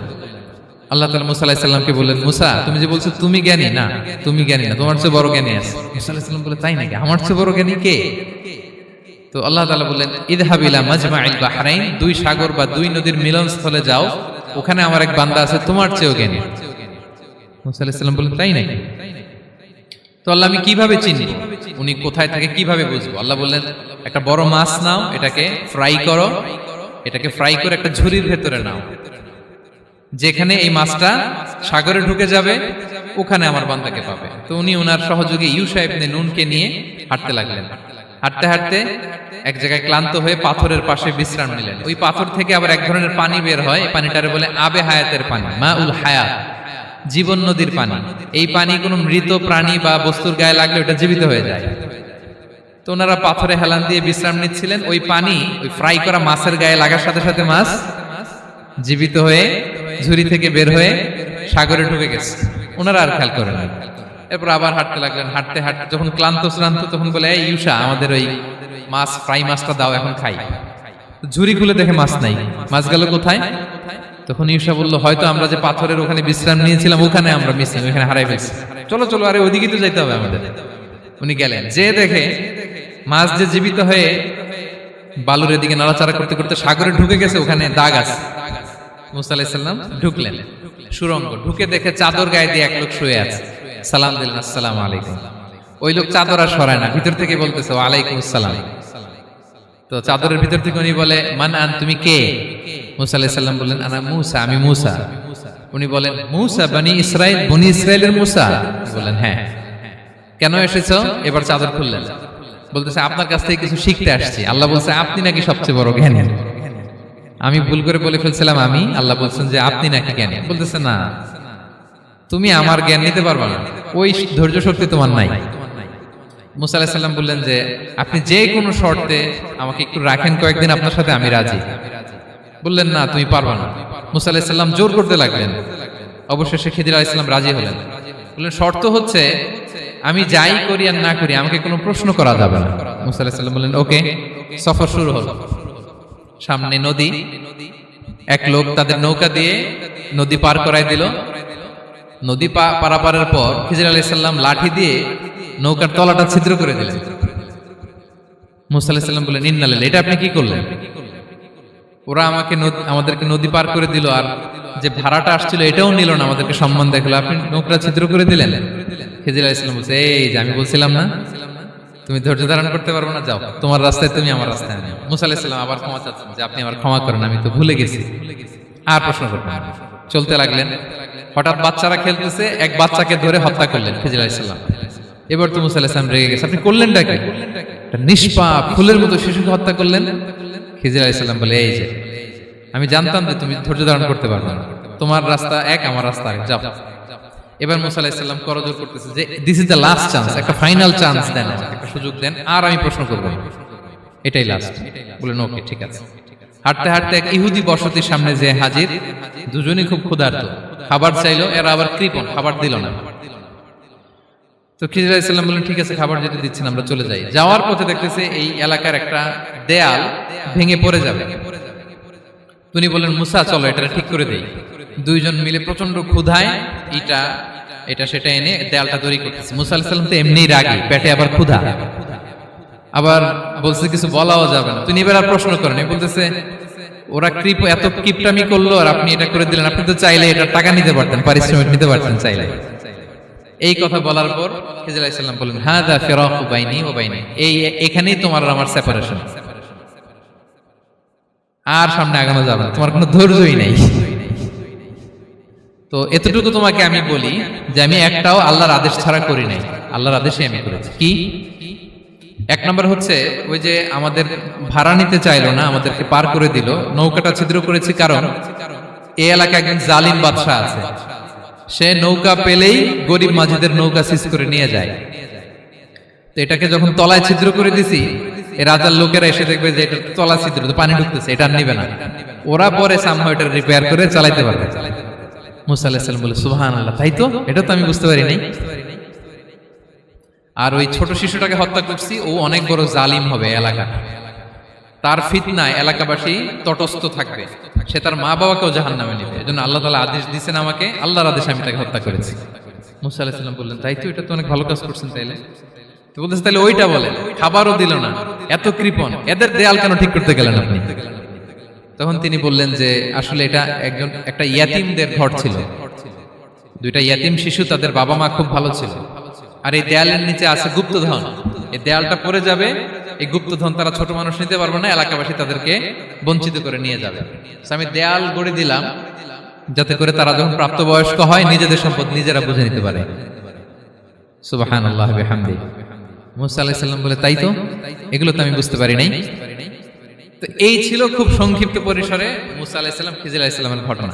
আল্লাহ তাআলা মুসা আলাইহিস সালামকে বললেন, মুসা তুমি যে বলছো তুমি জ্ঞানী, না তুমি জ্ঞানী না, তোমার চেয়ে বড় জ্ঞানী আছে। মুসা আলাইহিস সালাম বলে, তাই নাকি? আমার চেয়ে বড় জ্ঞানী কে? তো আল্লাহ তাআলা বললেন, ইযহাব ইলা মাজমাইল বাহরাইন, দুই সাগর বা দুই নদীর মিলনস্থলে যাও, ওখানে আমার এক বান্দা আছে তোমার চেয়েও জ্ঞানী। মুসা আলাইহিস সালাম বললেন, তাই নাকি? তো আল্লাহ আমি কিভাবে চিনব উনি কোথায় থাকে, কিভাবে বুঝবো? আল্লাহ বললেন, একটা বড় মাছ নাও, এটাকে ফ্রাই করো, এটাকে ফ্রাই করে একটা ঝুড়ির ভেতরে নাও, যেখানে এই মাছটা সাগরে ঢুকে যাবে ওখানে আমার বান্দাকে পাবে। তো উনি ওনার সহযোগী ইউশা ইবনে নুনকে নিয়ে হাঁটতে লাগলেন। হাঁটতে হাঁটতে এক জায়গায় ক্লান্ত হয়ে পাথরের পাশে বিশ্রাম নিলেন। ওই পাথর থেকে আবার এক ধরনের পানি বের হয়, এই পানিটারে বলে আবে হায়াতের পানি, মাউল হায়াত, জীবন নদীর পানি। এই পানি কোনো মৃত প্রাণী বা বস্তুর গায়ে লাগলে ওটা জীবিত হয়ে যায়। তো ওনারা পাথরে হেলান দিয়ে বিশ্রাম নিচ্ছিলেন, ওই পানি ওই ফ্রাই করা মাছের গায়ে লাগার সাথে সাথে মাছ জীবিত হয়ে ঝুড়ি থেকে বের হয়ে সাগরে ঢুকে গেছে। ওনারা আর খেয়াল করেন না। এরপর আবার হাঁটতে লাগলেন। হাঁটতে হাঁটতে যখন ক্লান্ত শ্রান্ত, তখন বলে, এই ইউশা, আমাদের ওই মাছ ফ্রাই মাছটা দাও, এখন খাই। ঝুড়ি খুলে দেখে মাছ নাই। মাছ গেল কোথায়? তখন ইউশা বলল, হয়তো আমরা যে পাথরের ওখানে বিশ্রাম নিয়েছিলাম ওখানে আমরা মিসিং, ওখানে হারাই ফেলছি। চলো চলো, আরে ওইদিকে তো যাইতে হবে আমাদের। উনি গেলেন, যে দেখে মাছ যে জীবিত হয়ে বালুর এদিকে নাড়াচাড়া করতে করতে সাগরে ঢুকে গেছে, ওখানে দাগ আছে। মুসা আলাইহিস সালাম ঢুকলেন সুরঙ্গ, ঢুকে দেখে চাদর গায়ে দিয়ে এক লোক শুয়ে আছে। সালাম দিলেন, আসসালামু আলাইকুম। ওই লোক চাদর আর সরায় না, ভিতর থেকে বলতেছে, ওয়ালাইকুম আসসালাম। তো চাদরের ভিতর থেকে উনি বলে, মান আন, তুমি কে? মুসা আলাইহিস সালাম বললেন, আনা মুসা, আমি মুসা। উনি বলেন, মুসা বনি ইসরাইল, বনি ইসরাইলের মুসা? বললেন, হ্যাঁ। কেন এসেছো? এবার চাদর খুললেন, বলতেছে, আপনার কাছ থেকে কিছু শিখতে আসছি। আল্লাহ বলছে, আপনি নাকি সবচেয়ে বড় জ্ঞানী। আমি ভুল করে বলে ফেলছিলাম আমি, আল্লাহ বলছেন যে আপনি নাকি জ্ঞানী। বলতেছে, না, তুমি আমার জ্ঞান নিতে পারবে না, ওই ধৈর্য শক্তি তোমার নাই। মুসা আলাইহিস সালাম বললেন যে, আপনি যে কোনো শর্তে আমাকে একটু রাখেন কয়েকদিন আপনার সাথে, আমি রাজি। বললেন, না, তুমি পারবে না। মুসা আলাইহিস সালাম জোর করতে লাগলেন। অবশেষে খিদির আলাইহিস সালাম রাজি হলেন। বললেন, শর্ত হচ্ছে আমি যাই করি আর না করি আমাকে কোনো প্রশ্ন করা যাবে না। মুসা আলাইহিস সালাম বললেন, ওকে। সফর শুরু হলো। সামনে নদী, এক লোক তাদের নৌকা দিয়ে নদী পার করাই দিল। নদী পারাপারের পর খিজির আলাইহিস সালাম লাঠি দিয়ে নৌকার তলাটা ছিদ্র করে দিলেন। মুসা আলাইহিস সালাম বললেন, ইন্না লিল্লাহি, এটা আপনি কি করলেন? ওরা আমাদেরকে নদী পার করে দিল, আর যে ভাড়াটা আসছিল এটাও নিল না, আমাদেরকে সম্মান দেখালো, আপনি নৌকা ছিদ্র করে দিলেন। খিজির আলাইহিস সালাম বলছে, এই যে আমি বলছিলাম না তুমি ধৈর্য ধারণ করতে পারবে না, যাও, তোমার রাস্তায় তুমি, আমার রাস্তায় আমি। মুসা আলাইহিস সালাম আবার ক্ষমা চাচ্ছেন যে, আপনি আমার ক্ষমা করেন, আমি তো ভুলে গেছি, আর প্রশ্ন করবেন না। চলতে লাগলেন। হঠাৎ বাচ্চারা খেলতেছে, এক বাচ্চাকে ধরে হত্যা করলেন খিজির আলাইহিস সালাম। এবার তো মুসা আলাইহিস সালাম রেগে গেছে, আপনি করলেনটা কি? নিষ্পাপ ফুলের মতো শিশুকে হত্যা করলেন। খিজির আলাইহিস সালাম বলে, এই যে আমি জানতাম যে তুমি ধৈর্য ধারণ করতে পারবে না, তোমার রাস্তা এক, আমার রাস্তা এক, যাও। এবার মুসা আলাইহিস সালাম করজোর করতেছে যে, this is the last chance, একটা ফাইনাল চান্স দেন, একটা সুযোগ দেন, আর আমি প্রশ্ন করব, এটাই লাস্ট। বলেন, ওকে, ঠিক আছে। হাঁটতে হাঁটতে এক ইহুদি বসতির সামনে যে হাজির, দুজনই খুব ক্ষুধার্ত, খাবার চাইলো, এরা আবার কৃপণ, খাবার দিল না। তো খিজির আলাইহিস সালাম বললেন, ঠিক আছে, খাবার যেটা দিচ্ছেন আমরা চলে যাই। যাওয়ার পথে দেখতেছে এই এলাকার একটা দেয়াল ভেঙে পড়ে যাবে। তিনি বললেন, মুসা চলো এটা ঠিক করে দেই। দুইজন মিলে প্রচন্ড ক্ষুধায় এটা সেটা এনে দেয়ালটা তৈরি করতেছে। মুসা আলাইহিস সালাম তো এমনিই রাগী, পেটে আবার ক্ষুধা, আবার বলছে কিছু বলাও যাবে না। তিনি এবার আর প্রশ্ন করেন, বলতেছে, ওরা এত কিপটামি করলো আর আপনি এটা করে দিলেন, আপনি তো চাইলে এটা টাকা নিতে পারতেন, পারিশ্রমিক নিতে পারতেন চাইলে। এই কথা বলার পর খিজির আলাইহিস সালাম বললেন, হাযা ফিরাকু বাইনি ওয়া বাইনি, এখানেই তোমার আর আমার সেপারেশন, আর সামনে আগানো যাবে না, তোমার কোনো ধৈর্যই নেই। তো এতটুকু তোমাকে আমি বলি যে আমি একটাও আল্লাহর আদেশ ছাড়া করি নাই, আল্লাহর আদেশে আমি করেছি। কি? এক নম্বর হচ্ছে ওই যে আমাদের ভাড়া নিতে চাইলো না, আমাদেরকে পার করে দিল, নৌকাটা ছিদ্র করেছি কারণ এই এলাকায় একজন জালিম বাদশা আছে, সে নৌকা পেলেই গরিব মাঝিদের নৌকা সিজ করে নিয়ে যায়। তো এটাকে যখন তলায় ছিদ্র করে দিছি, এই রাজার লোকেরা এসে দেখবে যে এটা তলা ছিদ্র, তো পানি ঢুকতেছে, এটা আর নিবে না, ওরা পরে সামহাও এটা রিপেয়ার করে চালাইতে পারবে। মুসা আলাইহিস সালাম বলে সুবহানাল্লাহ, তাই তো, এটা তো আমি বুঝতে পারি নাই। আর ওই ছোট শিশুটাকে হত্যা করছি, ও অনেক বড় জালিম হবে এলাকা, তার ফিতনায় এলাকাবাসী তটস্থ থাকবে, সে তার মা বাবাকেও জাহান্নামে নেবে। এজন্য আল্লাহ তাআলা আদেশ দিয়েছেন আমাকে, আল্লাহর আদেশে আমি তাকে হত্যা করেছি। মুসা আলাইহিস সালাম বললেন তাই তো, এটা তো অনেক ভালো কাজ করছেন। তাইলে তো বলতেছে তাহলে ওইটা বলেন, খাবারও দিল না, এত কৃপণ, এদের দেয়াল কেন ঠিক করতে গেলেন আপনি? তখন তিনি বললেন যে আসলে এটা একটা ইয়াতিমদের ঘর ছিল, দুইটা ইয়াতিম শিশু, তাদের বাবা মা খুব ভালো ছিল, আর এই দেয়ালের নিচে আছে গুপ্তধন, এই দেয়ালটা পড়ে যাবে, এই গুপ্তধন তারা ছোট মানুষ নিতে পারবে না, এলাকাবাসী তাদেরকে বঞ্চিত করে নিয়ে যাবে। আমি দেয়াল গড়ে দিলাম যাতে করে তারা যখন প্রাপ্তবয়স্ক হয় নিজেদের সম্পদ নিজেরা বুঝে নিতে পারে। সুবহানাল্লাহ বিহামদি। মুসা আলাইহিস সালাম বলে তাই তো, এগুলো তো আমি বুঝতে পারি নাই। তো এই ছিল খুব সংক্ষিপ্ত পরিসরে মুসা আলাইহিস সালাম খিজির আলাইহিস সালামের ঘটনা।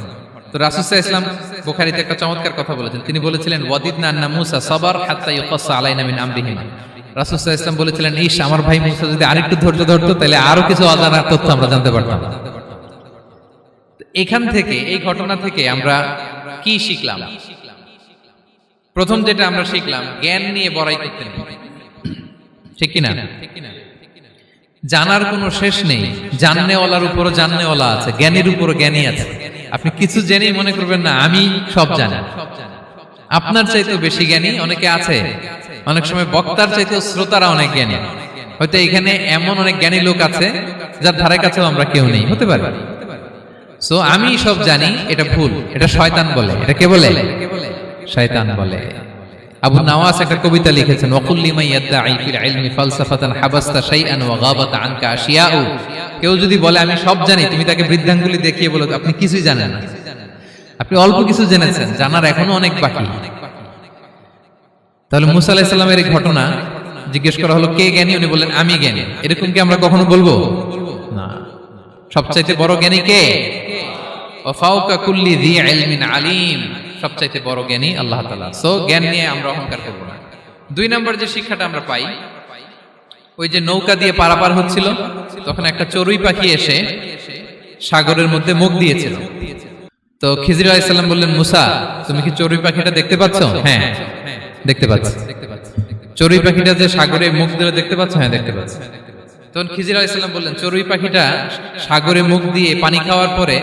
তো রাসূল সাল্লাল্লাহু আলাইহি ওয়াসাল্লাম বুখারীতে একটা চমৎকার কথা বলেছেন, তিনি বলেছিলেন ওয়াদিদনা আন্না মুসা সাবার হাত্তা ইউকাসসা আলাইনা মিন আমরিহিমা। রাসূল সাল্লাল্লাহু আলাইহি ওয়াসাল্লাম বলেছিলেন ইস, আমার ভাই মুসা যদি আরেকটু ধৈর্য ধরতো তাহলে আরো কিছু অজানা তথ্য আমরা জানতে পারতাম। এখান থেকে, এই ঘটনা থেকে আমরা কি শিখলাম? প্রথম যেটা আমরা শিখলাম, জ্ঞান নিয়ে বড়াই করতে নেই, ঠিক কিনা? জানার কোনো শেষ নেই, জাননেওয়ালার উপরও জাননেওয়ালা আছে, জ্ঞানীর উপরও জ্ঞানী আছে। আপনি কিছু জেনেই মনে করবেন না আমি সব জানি, আপনার চাইতেও বেশি জ্ঞানী অনেকে আছে। অনেক সময় বক্তার চাইতেও শ্রোতারা অনেক জ্ঞানী। হয়তো এখানে এমন অনেক জ্ঞানী লোক আছে যার ধারে কাছেও আমরা কেউ নেই, হতে পারে। সো আমি সব জানি, এটা ভুল, এটা শয়তান বলে। এটা কে বলে? শয়তান বলে। আবু নাওয়াস একটা কবিতা লিখেছেন, ওয়াকুল্লি মান ইয়াদঈ ফিল ইলমি ফালসাফাতান হাবাসতা শাইআন ওয়া গাবাত আনকা আশিয়াউ। কেউ যদি বলে আমি সব জানি, তুমি তাকে বৃদ্ধাঙ্গুলি দেখিয়ে বলো আপনি কিছুই জানেন না, আপনি অল্প কিছু জেনেছেন, জানার এখনো অনেক বাকি। তাহলে মুসা আলাইহিস সালামের এই ঘটনা জিজ্ঞেস করা হলো কে জ্ঞানী, উনি বললেন আমি জ্ঞানী। এরকম কি আমরা কখনো বলবো? না। সবচাইতে বড় জ্ঞানী কে? ওয়া ফাওকা কুল্লি যী ইলমিন আলিম। সবচাইতে বড় জ্ঞানী আল্লাহ তাআলা। সো জ্ঞান নিয়ে আমরা অহংকার করব না। দুই নম্বর যে শিক্ষাটা আমরা পাই, ওই যে নৌকা দিয়ে পারাপার হচ্ছিল, তখন একটা চড়ুই পাখি এসে সাগরের মধ্যে মুখ দিয়েছিল। তো খিজির আলাইহিস সালাম বললেন মুসা, তুমি কি চড়ুই পাখিটা দেখতে পাচ্ছ? হ্যাঁ দেখতে পাচ্ছি। চড়ুই পাখিটা যে সাগরে মুখ দিয়ে দেখতে পাচ্ছ? হ্যাঁ দেখতে পাচ্ছি। তখন খিজির আলাইহিস সালাম বললেন চড়ুই পাখিটা সাগরে মুখ দিয়ে পানি খাওয়ার পরে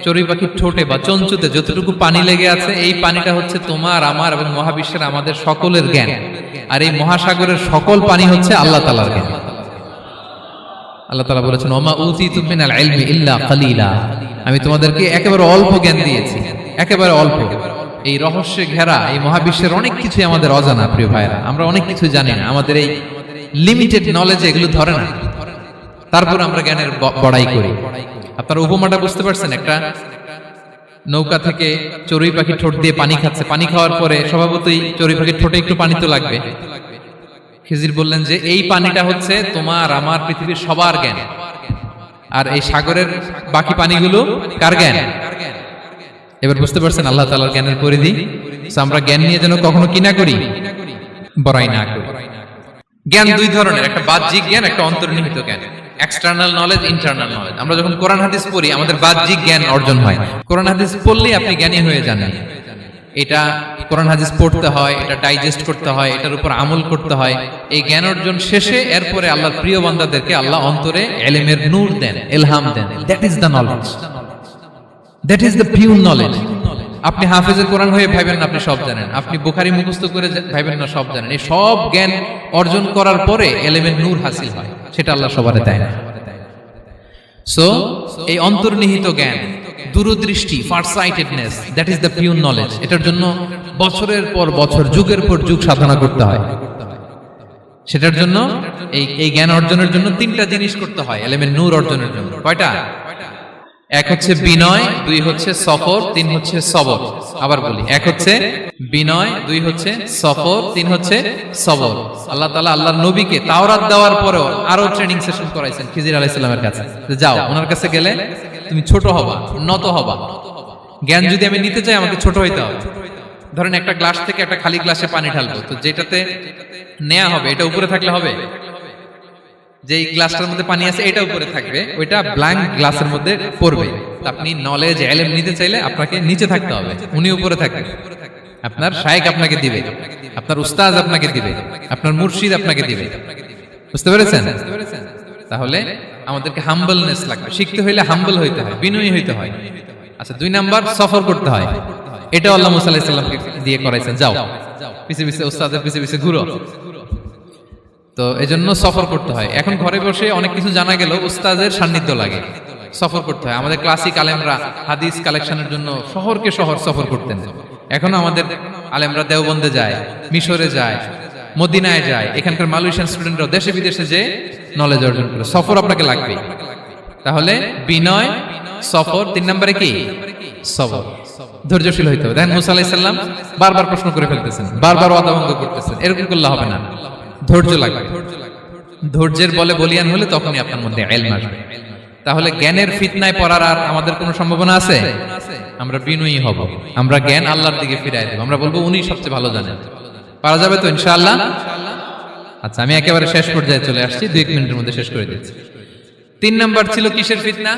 চড়ুই পাখির ঠোঁটে বা চঞ্চুতে যতটুকু পানি লেগে আছে, এই পানিটা হচ্ছে তোমার, আমার এবং মহাবিশ্বের আমাদের সকলের জ্ঞান। আর এই মহাসাগরের সকল পানি হচ্ছে আল্লাহ তাআলার জ্ঞান। আল্লাহ তাআলা বলেছেন ওমা উতিতু মিনাল ইলমি ইল্লা কালিলা। আমি তোমাদেরকে একেবারে অল্প জ্ঞান দিয়েছি, একেবারে অল্প। এই রহস্যে ঘেরা এই মহাবিশ্বের অনেক কিছু আমাদের অজানা। প্রিয় ভাইরা, আমরা অনেক কিছু জানি না, আমাদের এই লিমিটেড নলেজ এগুলো ধরে না, তারপর আমরা জ্ঞানের বড়াই করি। আপনারা উপমাটা বুঝতে পারছেন? একটা নৌকা থেকে চড়ুই পাখি ঠোঁট দিয়ে পানি খাচ্ছে, পানি খাওয়ার পরে স্বভাবতই চড়ুই পাখির ঠোঁটে একটু পানি তো লাগবে। খিজির বললেন যে এই পানিটা হচ্ছে তোমার, আমার, পৃথিবীর সবার জ্ঞান, আর এই সাগরের বাকি পানিগুলো কার জ্ঞান? এবার বুঝতে পারছেন আল্লাহ তাআলার জ্ঞানের পরিধি। আমরা জ্ঞান নিয়ে যেন কখনো কি না করি, বড়াই না করি। জ্ঞান দুই ধরনের, একটা বাহ্যিক জ্ঞান, একটা অন্তর্নিহিত জ্ঞান। External knowledge, internal knowledge. আমরা যখন কোরআন হাদিস পড়ি আমাদের বাহ্যিক জ্ঞান অর্জন হয়। কোরআন হাদিস পড়লেই আপনি জ্ঞানী হয়ে যান। এটা কোরআন হাদিস পড়তে হয়, এটা ডাইজেস্ট করতে হয়, এটার উপর আমল করতে হয়। এই জ্ঞান অর্জন শেষে এরপরে আল্লাহর প্রিয় বান্দাদেরকে আল্লাহ অন্তরে ইলমের নূর দেন, ইলহাম দেন। That is the knowledge, that is the pure knowledge. আপনি হাফেজে কোরআন হয়ে ভাইবেন না আপনি সব জানেন, আপনি বুখারী মুখস্থ করে ভাইবেন না সব জানেন। এই সব জ্ঞান অর্জন করার পরে ইলমের নূর হাসিল হয়, সেটা আল্লাহ সবারে দেয় না। সো এই অন্তর্নিহিত জ্ঞান, দূরদৃষ্টি, farsightedness, that is the pure knowledge. এটার জন্য বছরের পর বছর, যুগের পর যুগ সাধনা করতে হয়। সেটার জন্য এই জ্ঞান অর্জনের জন্য তিনটা জিনিস করতে হয় ইলমের নূর অর্জনের জন্য। কয়টা? এক হচ্ছে বিনয়, দুই হচ্ছে সফর, তিন হচ্ছে সবর। আবার বলি, এক হচ্ছে বিনয়, দুই হচ্ছে সফর, তিন হচ্ছে সবর। আল্লাহ তাআলা আল্লাহর নবীকে তাওরাত দেওয়ার পরেও আরো ট্রেনিং সেশন করাইছেন খিজির আলাইহিস সালামের কাছে, যে যাও ওনার কাছে গেলে তুমি ছোট হবা, নত হবা। জ্ঞান যদি আমি নিতে চাই আমাকে ছোট হইতে হবে। ধরেন একটা গ্লাস থেকে একটা খালি গ্লাসে পানি ঢালবো, তো যেটাতে নেওয়া হবে এটা উপরে থাকলে হবে? যে গ্লাসটার মধ্যে পানি আছে এটা উপরে থাকবে, ওইটা ব্ল্যাঙ্ক গ্লাসের মধ্যে পড়বে। আপনি নলেজ ইলম নিতে চাইলে আপনাকে নিচে থাকতে হবে, উনি উপরে থাকবে। আপনার শায়েখ আপনাকে দিবে, আপনার উস্তাদ আপনাকে দিবে, আপনার মুর্শিদ আপনাকে দিবে। বুঝতে পেরেছেন? তাহলে আমাদেরকে হাম্বলনেস লাগবে, শিখতে হইলে হাম্বল হইতে হয়, বিনয়ী হইতে হয়। আচ্ছা, 2 নাম্বার সফর করতে হয়। এটা আল্লাহ মুসা আলাইহিস সালামকে দিয়ে করাইছেন, যাও পিছে পিছে উস্তাদের পিছে পিছে ঘুরো। তো এজন্য সফর করতে হয়। এখন ঘরে বসে অনেক কিছু জানা গেল, উস্তাদের সান্নিধ্য লাগে, সফর করতে হয়। আমাদের ক্লাসিক আলেমরা হাদিস কালেকশনের জন্য শহরকে শহর সফর করতেন। এখনো আমাদের আলেমরা দেওবন্দে যায়, মিশরে যায়, মদিনায় যায়। এখানকার মালয়েশিয়ান স্টুডেন্টরা দেশে বিদেশে যে নলেজ অর্জন করে। সফর আপনাকে লাগবে। তাহলে বিনয়, সফর, 3 নম্বরে কি সবর। ধৈর্যশীল হইতে হবে। দেখেন মুসা আলাইহিস সালাম বারবার প্রশ্ন করে ফেলতেছেন, বারবার ওয়াদা ভঙ্গ করতেছেন, এরকম করলে হবে না। ধৈর্য লাগবে। ধৈর্যের বলে বলিয়ান হলে তখনই আপনার মধ্যে ইলম আসবে। তাহলে জ্ঞানের ফিতনায় পড়ার আর আমাদের কোনো সম্ভাবনা আছে? আমরা বিনয়ী হব, আমরা জ্ঞান আল্লাহর দিকে ফিরাই দেব, আমরা বলবো উনি সবচেয়ে ভালো জানেন। পারা যাবে তো ইনশাআল্লাহ? আচ্ছা, আমি একেবারে শেষ পর্যায়ে চলে আসছি, 2 মিনিটের মধ্যে শেষ করে দিচ্ছি। 3 নাম্বার ছিল কিসের ফিতনা?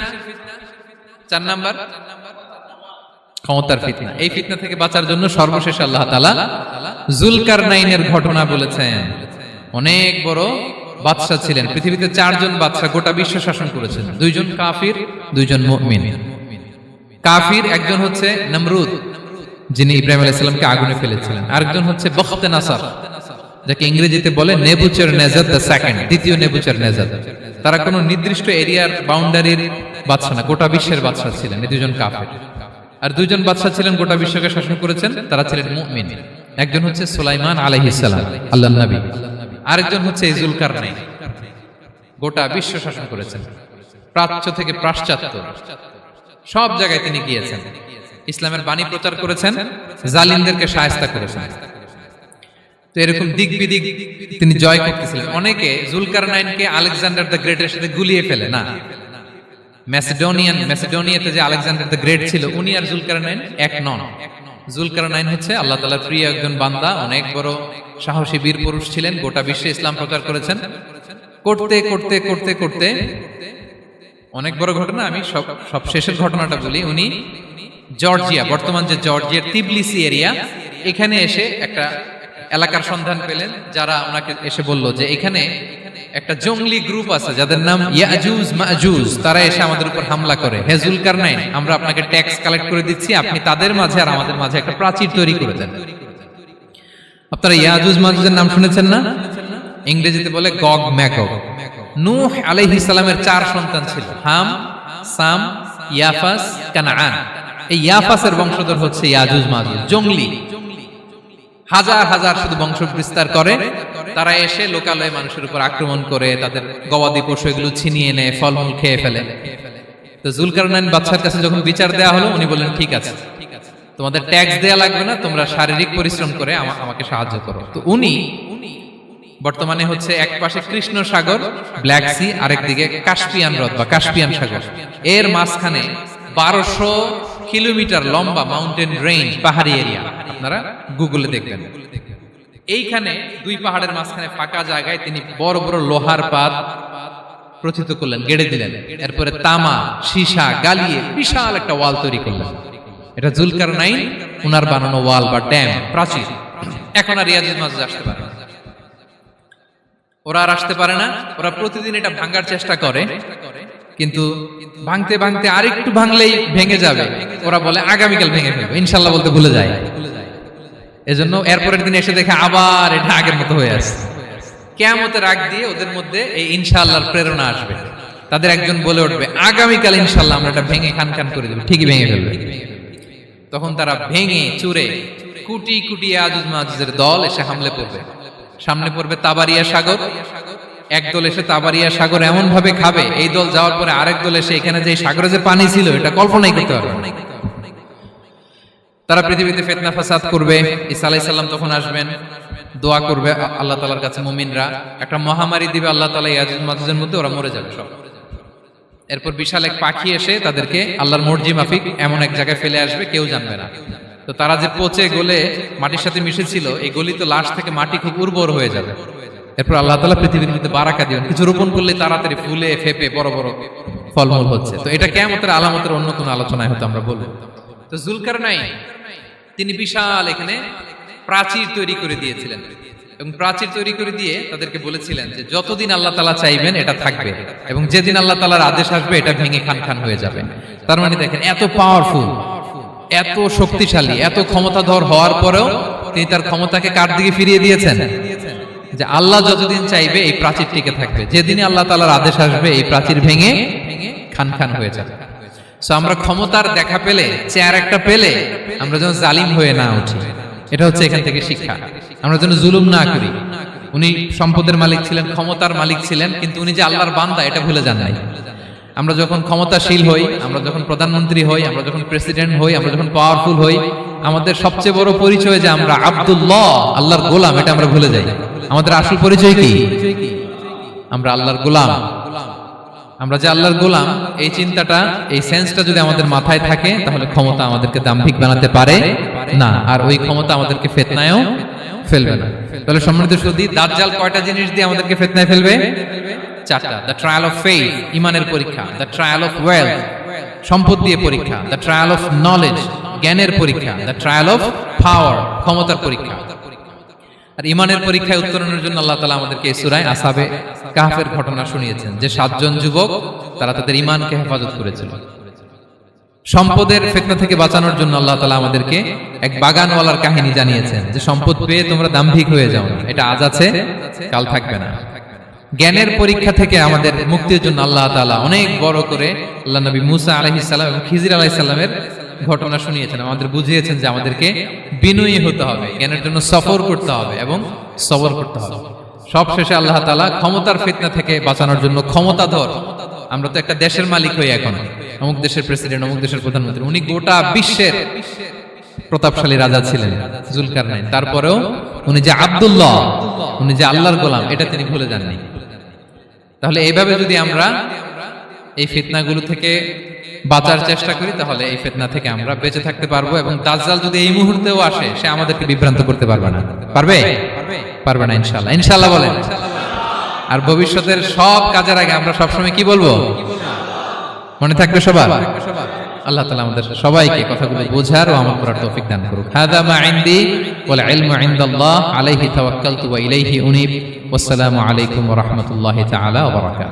4 নাম্বার ক্ষমতার ফিতনা। এই ফিতনা থেকে বাঁচার জন্য সর্বশেষ আল্লাহ তাআলা যুলকারনাইনের ঘটনা বলেছেন। অনেক বড় বাদশা ছিলেন, পৃথিবীতে 4 জন বাদশা গোটা বিশ্ব শাসন করেছেন। 2 জন কাফির, 2 জন মুমিন। কাফির একজন হচ্ছে নমরুদ, যিনি ইব্রাহিম আলাইহিস সালামকে আগুনে ফেলেছিলেন। আরেকজন হচ্ছে বখতে নাসার, যাকে ইংরেজিতে বলে নেবুচারনেজার দ্য সেকেন্ড, দ্বিতীয় নেবুচারনেজার। তারা কোনো নির্দিষ্ট এরিয়ার বাউন্ডারির বাদশা না, গোটা বিশ্বের বাদশা ছিলেন। এই 2 জন কাফির। আর 2 জন বাদশা ছিলেন গোটা বিশ্বকে শাসন করেছেন, তারা ছিলেন মুমিন। একজন হচ্ছে সুলাইমান আলাইহিস সালাম, আল্লাহর নবী। আরেকজন হচ্ছে যুলকারনাইন, গোটা বিশ্ব শাসন করেছেন, প্রাচ্য থেকে পাশ্চাত্য সব জায়গায় তিনি গিয়েছেন, ইসলামের বাণী প্রচার করেছেন, জালিমদেরকে শায়েস্তা করেছেন। তো এরকম দিক বিদিক তিনি জয় করতেছিলেন। অনেকে যুলকারনাইনকে আলেকজান্ডার দ্য গ্রেটের সাথে গুলিয়ে ফেলে না। ম্যাসিডোনিয়াতে যে আলেকজান্ডার দ্য গ্রেট ছিল, উনি আর যুলকারনাইন এক নন। যুলকারনাইন হচ্ছে আল্লাহ তাআলার প্রিয় একজন বান্দা, অনেক বড় সাহসী বীর পুরুষ ছিলেন, গোটা বিশ্বে ইসলাম প্রচার করেছেন। করতে করতে করতে করতে অনেক বড় ঘটনা, আমি সব শেষের ঘটনাটা বলি। উনি জর্জিয়া, বর্তমান যে জর্জিয়ার তিবলিসি এরিয়া, এখানে এসে একটা এলাকার সন্ধান পেলেন, যারা ওনাকে এসে বলল যে এখানে একটা জঙ্গলি গ্রুপ আছে যাদের নাম ইয়াজুজ মাজুজ, তারা এসে আমাদের উপর হামলা করে। হে যুলকারনাইন, আমরা আপনাকে ট্যাক্স কালেক্ট করে দিচ্ছি, আপনি তাদের মাঝে আর আমাদের মাঝে একটা প্রাচীর তৈরি করে দেন। আপনারা ইয়াজুজ মাজুজের নাম শুনেছেন না? ইংরেজিতে বলে গগ ম্যাগগ। নূহ আলাইহিস সালামের 4 সন্তান ছিল, হাম, সাম, ইয়াফাস, কানাআন। এই ইয়াফাসের বংশধর হচ্ছে ইয়াজুজ মাজুজ, জঙ্গলি, হাজার হাজার শুধু বংশ বিস্তার করে। তারা এসে লোকালয়ে মানুষের উপর আক্রমণ করে, তাদের গবাদি পশু এগুলো ছিনিয়ে নেয়, ফলমূল খেয়ে ফেলে। তো যুলকারনাইন বাদশার কাছে যখন বিচার দেওয়া হলো, উনি বললেন ঠিক আছে, তোমাদের ট্যাক্স দেয়া লাগবে না, তোমরা শারীরিক পরিশ্রম করে আমাকে সাহায্য করো। তো উনি বর্তমানে হচ্ছে এক পাশে কৃষ্ণ সাগর, ব্ল্যাক সি, আরেকদিকে কাস্পিয়ান হ্রদ বা কাস্পিয়ান সাগর, এর মাঝখানে 1200 কিলোমিটার লম্বা মাউন্টেন রেঞ্জ, পাহাড়ি এরিয়া। আপনারা গুগলে দেখবেন। এইখানে 2 পাহাড়ের মাঝখানে ফাঁকা জায়গায় তিনি বড় বড় লোহার পাত প্রথিত করলেন, গেড়ে দিলেন। এরপরে তামা, সীসা গালিয়ে বিশাল একটা ওয়াল তৈরি করলেন। এটা যুলকারনাইন উনার বানানো ওয়াল বা ড্যাম, প্রাচীর। এখন আর ইয়াজুজ মাজুজ আসতে পারে না, ওরা আর আসতে পারে না। ওরা প্রতিদিন এটা ভাঙার চেষ্টা করে, কিন্তু ভাঙতে ভাঙতে আরেকটু ভাঙলেই ভেঙে যাবে। ওরা বলে আগামীকাল ভেঙে ফেলবে, ইনশাল্লাহ বলতে ভুলে যায়। এজন্য এরপরের দিন এসে দেখে আবার এটা আগের মতো হয়ে আসছে। কিয়ামতের আগ দিয়ে ওদের মধ্যে এই ইনশাআল্লাহর প্রেরণা আসবে। তাদের একজন বলে উঠবে আগামীকাল ইনশাআল্লাহ আমরা এটা ভেঙে খান খান করে দেব, ঠিকই ভেঙে ফেলবে। তখন তারা ভেঙে চুরে কোটি কোটি ইয়াজুজ মাজুজের দল এসে হামলে পড়বে। সামনে পড়বে তাবারিয়া সাগর, এক দল এসে তাবারিয়া সাগর এমন ভাবে খাবে, এই দল যাওয়ার পরে আরেক দল এসে এখানে যে সাগরে যে পানি ছিল এটা কল্পনাই করতে পারবে না। তারা পৃথিবীতে ফিতনা ফাসাদ করবে। ঈসা আলাইহিস সালাম তখন আসবেন, দোয়া করবে আল্লাহ তাআলার কাছে মুমিনরা, একটা মহামারী দিবে আল্লাহ তাআলা ইয়াজুজ মাজুজের মধ্যে, ওরা মরে যাবে সব। এরপর বিশাল এক পাখি এসে তাদেরকে আল্লাহর মর্জি মাফিক এমন এক জায়গায় ফেলে আসবে, কেউ জানবে না। তো তারা যে পচে গলে মাটির সাথে মিশেছিল, এই গলিত লাশ থেকে মাটি খুব উর্বর হয়ে যাবে। এরপর আল্লাহ তাআলা পৃথিবীর মধ্যে বারাকা দিবেন, কিছু রোপণ করলে তাড়াতাড়ি ফুলে ফেপে বড় বড় ফলমূল হচ্ছে। তো এটা কিয়ামতের আলামতের অন্য কোনো আলোচনায় হয়তো আমরা বলবো। তো জুলকারনাইন তিনি বিশাল এখানে প্রাচীর তৈরি করে দিয়েছিলেন, এবং প্রাচীর তৈরি করে দিয়ে তাদেরকে বলেছিলেন যে যতদিন আল্লাহ তাআলা চাইবেন এটা থাকবে, এবং যেদিন আল্লাহ তাআলার আদেশ আসবে এটা ভেঙে খান খান হয়ে যাবে। তার মানে দেখেন, এত পাওয়ারফুল, এত শক্তিশালী, এত ক্ষমতাধর হওয়ার পরেও তিনি তার ক্ষমতাকে কার দিকে ফিরিয়ে দিয়েছেন? যে আল্লাহ যতদিন চাইবে এই প্রাচীর টিকে থাকবে, যেদিনই আল্লাহ তাআলার আদেশ আসবে এই প্রাচীর ভেঙে খান খান হয়ে যাবে। সো আমরা ক্ষমতার দেখা পেলে, চেয়ার একটা পেলে আমরা যেন জালিম হয়ে না উঠি, এটা হচ্ছে এখান থেকে শিক্ষা। আমরা যেন জুলুম না করি। উনি সম্পদের মালিক ছিলেন, ক্ষমতার মালিক ছিলেন, কিন্তু উনি যে আল্লাহর বান্দা এটা ভুলে যান নাই। আমরা যখন ক্ষমতাশীল হই, আমরা যখন প্রধানমন্ত্রী হই, আমরা যখন প্রেসিডেন্ট হই, আমরা যখন পাওয়ারফুল হই, আমাদের সবচেয়ে বড় পরিচয় যে আমরা আব্দুল্লাহ, আল্লাহর গোলাম, এটা আমরা ভুলে যাই। আমাদের আসল পরিচয় কি? আমরা আল্লাহর গোলাম। আমরা যে আল্লাহর গোলাম, এই চিন্তাটা, এই সেন্সটা যদি আমাদের মাথায় থাকে, তাহলে ক্ষমতা আমাদেরকে দাম্ভিক বানাতে পারে না, আর ওই ক্ষমতা আমাদেরকে ফিতনায়ও ফেলবে না। তাহলে সম্মানিত সুধী, দাজ্জাল কয়টা জিনিস দিয়ে আমাদেরকে ফিতনায় ফেলবে? চারটা। দ্য ট্রায়াল অফ ফেইথ, ইমানের পরীক্ষা; দ্য ট্রায়াল অফ ওয়েলথ, সম্পদ দিয়ে পরীক্ষা; দ্য ট্রায়াল অফ নলেজ, জ্ঞানের পরীক্ষা; দ্য ট্রায়াল অফ পাওয়ার, ক্ষমতার পরীক্ষা। আর ইমানের পরীক্ষায় উত্তরণের জন্য আল্লাহ তাআলা আমাদেরকে এই সূরায় আসহাবে কাহফের ঘটনা শুনিয়েছেন, যে 7 জন যুবক তারা তাদের ইমানকে হেফাজত করেছিল। সম্পদের ফিতনা থেকে বাঁচানোর জন্য আল্লাহ তাআলা আমাদেরকে এক বাগানওয়ালার কাহিনী জানিয়েছেন, যে সম্পদ পেয়ে তোমরা দাম্ভিক হয়ে যাও না, এটা আজ আছে কাল থাকবে না। জ্ঞানের পরীক্ষা থেকে আমাদের মুক্তির জন্য আল্লাহ তাআলা অনেক বড় করে আল্লাহ নবী মুসা আলাইহিস সালাম এবং খিজির আলাইহিস সালামের ঘটনা শুনিয়েছেন, আমাদের বুঝিয়েছেন যে আমাদেরকে বিনয়ী হতে হবে, জ্ঞানের জন্য সফর করতে হবে এবং সবর করতে হবে। সবশেষে আল্লাহ তাআলা ক্ষমতার ফিতনা থেকে বাঁচানোর জন্য ক্ষমতাধর, আমরা তো একটা দেশের মালিক হই এখন, অমুক দেশের প্রেসিডেন্ট, অমুক দেশের প্রধানমন্ত্রী, উনি গোটা বিশ্বের প্রতাপশালী রাজা ছিলেন জুলকারনাইন। তারপরেও উনি যে আব্দুল্লাহ, উনি যে আল্লাহর গোলাম, এটা তিনি ভুলে যাননি। তাহলে এইভাবে যদি আমরা এই ফিতনাগুলো থেকে বাঁচার চেষ্টা করি, তাহলে এই ফিতনা থেকে আমরা বেঁচে থাকতে পারবো। এবং দাজ্জাল যদি এই মুহূর্তেও আসে, সে আমাদেরকে বিভ্রান্ত করতে পারবে না। পারবে? পারবে না ইনশাআল্লাহ। ইনশাআল্লাহ বলেন। আর ভবিষ্যতের সব কাজের আগে আমরা সবসময় কি বলবো? মনে থাকবে সবার? আল্লাহ তাআলা আমাদের সবাইকে কথাগুলো বোঝার ও আমল করার তৌফিক দান করুক। হাদা মা ইনদি ওয়াল ইলমু ইনদাল্লাহ আলাইহি তাওয়াক্কালতু ওয়া ইলাইহি উনীব। ওয়াসসালামু আলাইকুম ওয়া রাহমাতুল্লাহি তাআলা ওয়া বারাকাতুহু।